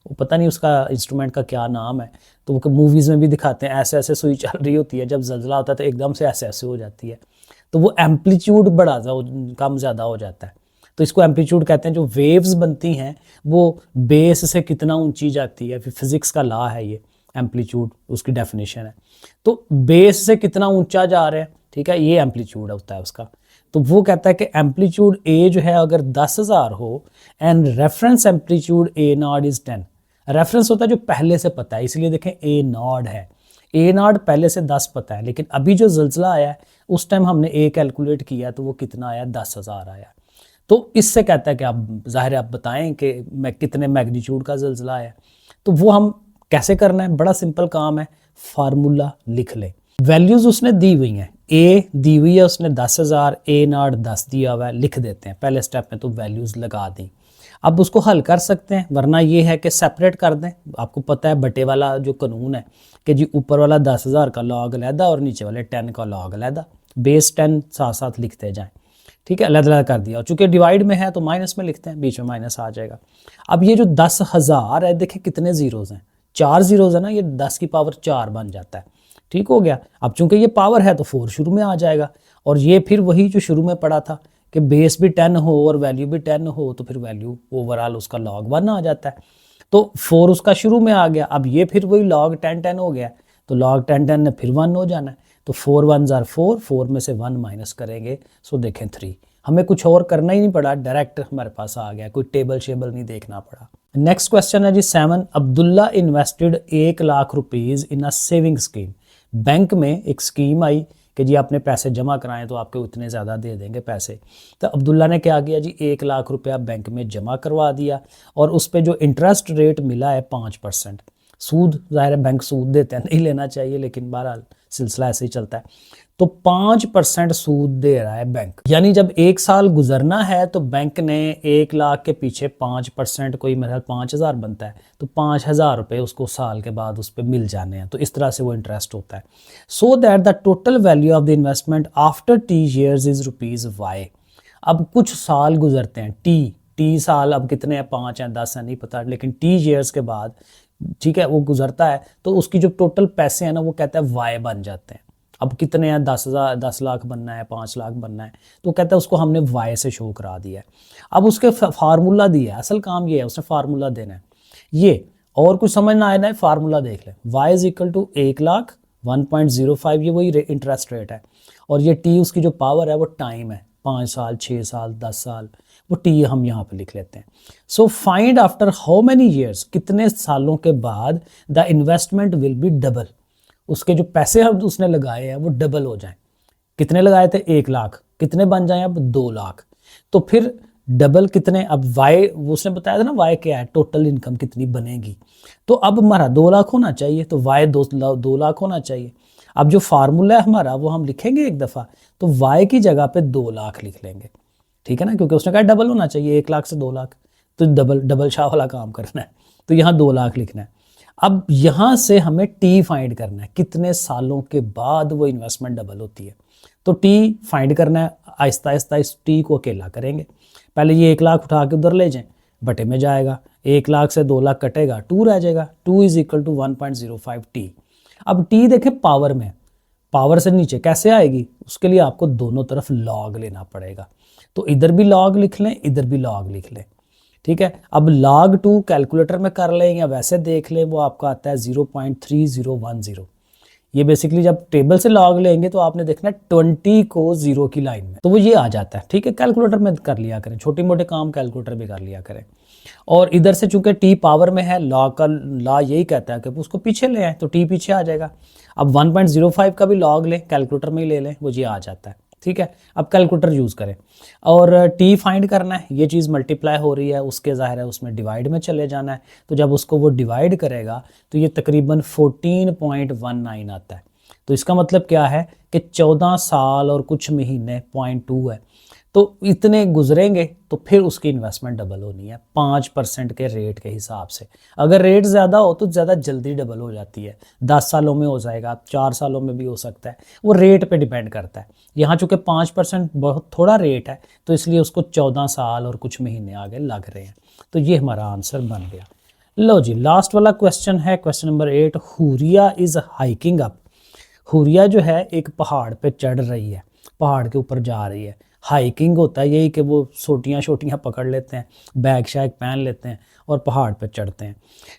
वो पता नहीं उसका इंस्ट्रूमेंट का क्या नाम है, तो वो मूवीज़ में भी दिखाते हैं, ऐसे ऐसे सुई चल रही होती है, जब जल्जला होता है तो एकदम से ऐसे ऐसे हो जाती है, तो वो एम्पलीट्यूड बड़ा कम ज़्यादा हो जाता है। तो इसको एम्पलीट्यूड कहते हैं। जो वेव्स बनती हैं वो बेस से कितना ऊंची जाती है, फिजिक्स का लॉ है ये, एम्पलीट्यूड उसकी डेफिनेशन है। तो बेस से कितना ऊंचा जा रहे हैं, ठीक है, ये एम्पलीट्यूड होता है उसका। तो वो कहता है कि एम्पलीट्यूड ए जो है अगर 10,000 हो and reference amplitude a0 is 10। Reference होता है जो पहले से पता है, इसलिए देखें a0 है, a0 पहले से 10 पता है, लेकिन अभी जो जल्जला आया है उस टाइम हमने a कैलकुलेट किया तो वो कितना आया, 10,000 आया। तो इससे कहता है कि आप ज़ाहिर है आप बताएं कि मैं कितने मैग्नीट्यूड का जल्जला आया। तो वो हम कैसे करना है, बड़ा सिंपल काम है, फार्मूला लिख लें। वैल्यूज़ उसने दी हुई हैं, a दी हुई है उसने 10,000, a0 10 दिया हुआ है, लिख देते हैं पहले स्टेप में, तो वैल्यूज़ लगा दी। अब उसको हल कर सकते हैं, वरना ये है कि सेपरेट कर दें। आपको पता है बटे वाला जो कानून है कि जी ऊपर वाला 10,000 का लॉग अलहदा और नीचे वाले 10 का लॉग अलहदा, बेस 10 साथ साथ लिखते जाएं, ठीक है, अलग अलग कर दिया। और चूंकि डिवाइड में है तो माइनस में लिखते हैं, बीच में माइनस आ जाएगा। अब ये जो 10,000 है, देखें कितने जीरोज़ हैं, 4 जीरोज़ है ना, ये 10 की पावर 4 बन जाता है, ठीक हो गया। अब चूंकि ये पावर है तो 4 शुरू में आ जाएगा, और ये फिर वही जो शुरू में पड़ा था कि बेस भी 10 हो और वैल्यू भी 10 हो, तो फिर वैल्यू ओवरऑल उसका log 1 आ जाता है। तो 4 उसका शुरू में आ गया, अब ये फिर वही log 10 हो गया, तो log 10 ने फिर 1 हो जाना है। तो 4 1 ज़ार 4, 4 में से 1 माइनस करेंगे, सो देखें 3। हमें कुछ और करना ही नहीं पड़ा, डायरेक्ट हमारे पास आ गया, कोई टेबल शेबल नहीं देखना पड़ा। नेक्स्ट क्वेश्चन है जी 7, Abdullah invested 1 lakh rupees in a saving scheme. Bank में एक स्कीम आई कि जी आपने पैसे जमा कराएं तो आपके उतने ज़्यादा दे देंगे पैसे। तो अब्दुल्ला ने क्या किया जी, 1 लाख रुपया बैंक में जमा करवा दिया, और उस पर जो इंटरेस्ट रेट मिला है 5%। सूद, ज़ाहिर है बैंक सूद देते हैं, नहीं लेना चाहिए, लेकिन बहरहाल सिलसिला ऐसे ही चलता है। तो 5% सूद दे रहा है बैंक, यानी जब 1 साल गुजरना है तो बैंक ने 1 लाख के पीछे 5%, कोई मेरा 5,000 बनता है, तो 5,000 रुपये उसको साल के बाद उस पर मिल जाने हैं। तो इस तरह से वो इंटरेस्ट होता है। So that the total value of the investment after T years is ₹Y। अब कुछ साल गुजरते हैं, टी साल अब कितने हैं, 5 हैं, 10 हैं, नहीं पता, लेकिन T years के बाद, ठीक है, वो गुजरता है तो उसकी जो टोटल पैसे हैं ना वो कहता है Y बन जाते हैं। अब कितने हैं, 10 लाख बनना है, 5 लाख बनना है, तो कहता है उसको हमने Y से शो करा दिया है। अब उसके फार्मूला दिया है, असल काम ये है, उसने फार्मूला देना है ये, और कुछ समझ ना आए ना, फार्मूला देख लें। Y is equal to 1 lakh 1.05, ये वही इंटरेस्ट रेट है, और ये T उसकी जो पावर है वो टाइम है, 5 साल, 6 साल, 10 साल, वो T हम यहाँ पे लिख लेते हैं। So find after how many years, कितने सालों के बाद the investment will be double, उसके जो पैसे हम उसने लगाए हैं वो डबल हो जाएं। कितने लगाए थे, 1 लाख, कितने बन जाएं अब, 2 लाख। तो फिर डबल कितने, अब Y उसने बताया था ना, Y क्या है, टोटल इनकम कितनी बनेगी। तो अब हमारा 2 लाख होना चाहिए, तो Y 2 लाख होना चाहिए। अब जो फार्मूला है हमारा वो हम लिखेंगे एक दफ़ा, तो Y की जगह पे 2 लाख लिख लेंगे, ठीक है ना, क्योंकि उसने कहा डबल होना चाहिए, 1 लाख से 2 लाख, तो डबल शाह वाला काम करना है, तो यहाँ 2 लाख लिखना है। अब यहाँ से हमें टी फाइंड करना है, कितने सालों के बाद वो इन्वेस्टमेंट डबल होती है। तो टी फाइंड करना है, आहिस्ता आहिस्ता इस टी को अकेला करेंगे। पहले ये 1 लाख उठा के उधर ले जाएं, बटे में जाएगा, 1 लाख से 2 लाख कटेगा, 2 रह जाएगा, 2 इज इक्वल टू 1.05 टी। अब टी देखें पावर में, पावर से नीचे कैसे आएगी, उसके लिए आपको दोनों तरफ लॉग लेना पड़ेगा। तो इधर भी लॉग लिख लें, इधर भी लॉग लिख लें, ठीक है। अब log 2 कैलकुलेटर में कर लें या वैसे देख लें, वो आपका आता है 0.3010। ये बेसिकली जब टेबल से लॉग लेंगे तो आपने देखना 20 को 0 की लाइन में, तो वो ये आ जाता है, ठीक है। कैलकुलेटर में कर लिया करें, छोटे मोटे काम कैलकुलेटर भी कर लिया करें। और इधर से चूंकि टी पावर में है, लॉग का लॉ यही कहता है कि उसको पीछे ले आए, तो टी पीछे आ जाएगा। अब 1.05 का भी लॉग लें, कैलकुलेटर में ही ले लें, वो ये आ जाता है, ठीक है। अब कैलकुलेटर यूज़ करें और टी फाइंड करना है, ये चीज़ मल्टीप्लाई हो रही है, उसके ज़ाहिर है उसमें डिवाइड में चले जाना है। तो जब उसको वो डिवाइड करेगा तो ये तकरीबन 14.19 आता है। तो इसका मतलब क्या है कि 14 साल और कुछ महीने 0.2 है, तो इतने गुजरेंगे तो फिर उसकी इन्वेस्टमेंट डबल होनी है 5% के रेट के हिसाब से। अगर रेट ज़्यादा हो तो ज़्यादा जल्दी डबल हो जाती है, 10 सालों में हो जाएगा, 4 सालों में भी हो सकता है, वो रेट पे डिपेंड करता है। यहाँ चूँकि 5% बहुत थोड़ा रेट है, तो इसलिए उसको 14 साल और कुछ महीने आगे लग रहे हैं। तो ये हमारा आंसर बन गया। लो जी, लास्ट वाला क्वेश्चन है, question number 8। Huriya is hiking up. Huriya जो है एक पहाड़ पे चढ़ रही है, पहाड़ के ऊपर जा रही है। हाइकिंग होता है यही कि वो सोटियाँ शोटियाँ पकड़ लेते हैं, बैग शैग पहन लेते हैं और पहाड़ पे चढ़ते हैं,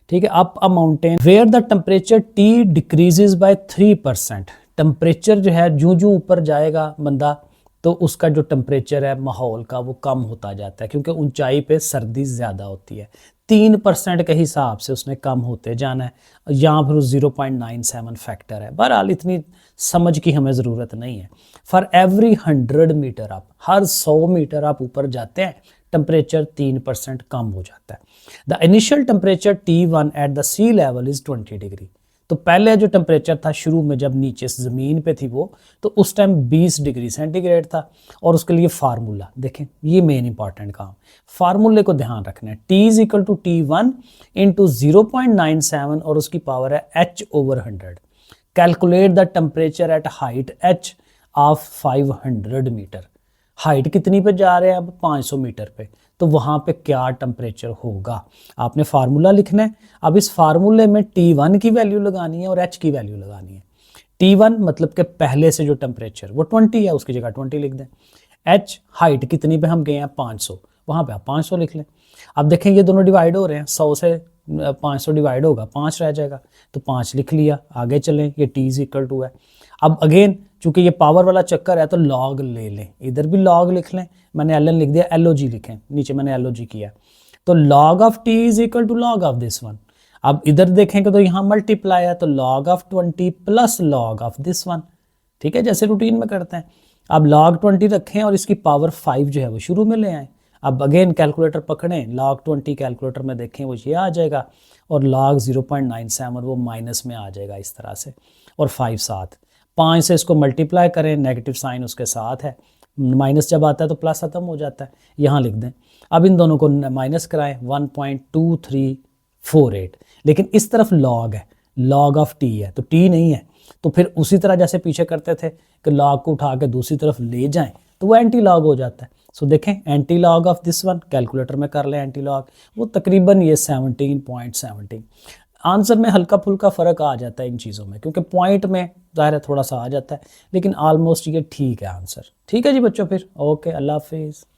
ठीक है। Up a mountain where the temperature T decreases by 3%। Temperature जो है जूं जूं ऊपर जाएगा बंदा, तो उसका जो टेम्परेचर है माहौल का वो कम होता जाता है, क्योंकि ऊंचाई पे सर्दी ज़्यादा होती है। 3% के हिसाब से उसने कम होते जाना है, यहाँ फिर 0.97 फैक्टर है। बहरहाल इतनी समझ की हमें ज़रूरत नहीं है। फॉर एवरी 100 मीटर आप, हर 100 मीटर आप ऊपर जाते हैं, टेम्परेचर 3% कम हो जाता है। The initial temperature T1 at the sea level is 20 डिग्री। तो पहले जो टेम्परेचर था शुरू में जब नीचे ज़मीन पे थी वो, तो उस टाइम 20 डिग्री सेंटीग्रेड था। और उसके लिए फार्मूला देखें, ये मेन इंपॉर्टेंट काम, फार्मूले को ध्यान रखना है। T is equal to T1 into 0.97 और उसकी पावर है H/100। Calculate the temperature at height H of 500 metre. Height कितनी पे जा रहे हैं अब, 500 मीटर पे, तो वहाँ पे क्या टेम्परेचर होगा, आपने फार्मूला लिखना है। अब इस फार्मूले में T1 की वैल्यू लगानी है और H की वैल्यू लगानी है। T1 मतलब कि पहले से जो टेम्परेचर वो 20 है, उसकी जगह 20 लिख दें। H हाइट कितनी पे हम गए हैं, 500, वहाँ पे आप 500 लिख लें। अब देखें ये दोनों डिवाइड हो रहे हैं, 100 से 500 डिवाइड होगा, 5 रह जाएगा, तो 5 लिख लिया। आगे चलें, ये T इज इक्वल टू है। अब अगेन चूंकि ये पावर वाला चक्कर है तो लॉग ले लें, इधर भी लॉग लिख लें। मैंने ln लिख दिया, LOG लिखें, नीचे मैंने LOG किया। तो log of t is equal to log of this one. अब इधर देखेंगे तो यहाँ मल्टीप्लाई है, तो log of 20 plus log of this one, ठीक है, जैसे रूटीन में करते हैं। अब log 20 रखें और इसकी पावर 5 जो है वो शुरू में ले आए। अब अगेन कैलकुलेटर पकड़ें, log 20 कैलकुलेटर में देखें वो ये आ जाएगा, और log 0.97 वो माइनस में आ जाएगा इस तरह से, और 5 साथ 5 से इसको मल्टीप्लाई करें, नेगेटिव साइन उसके साथ है, माइनस जब आता है तो प्लस खत्म हो जाता है, यहाँ लिख दें। अब इन दोनों को माइनस कराएं, 1.2348, लेकिन इस तरफ लॉग है, लॉग ऑफ टी है, तो टी नहीं है। तो फिर उसी तरह जैसे पीछे करते थे कि लॉग को उठा के दूसरी तरफ ले जाएं, तो वो एंटी लॉग हो जाता है। सो देखें, anti log of this one calculator में कर लें एंटी लॉग, वो तकरीबन ये 17.17। आंसर में हल्का फुल्का फ़र्क आ जाता है इन चीज़ों में, क्योंकि पॉइंट में ज़ाहिर है थोड़ा सा आ जाता है, लेकिन आलमोस्ट ये ठीक है आंसर। ठीक है जी बच्चों, फिर ओके, अल्लाह हाफिज़।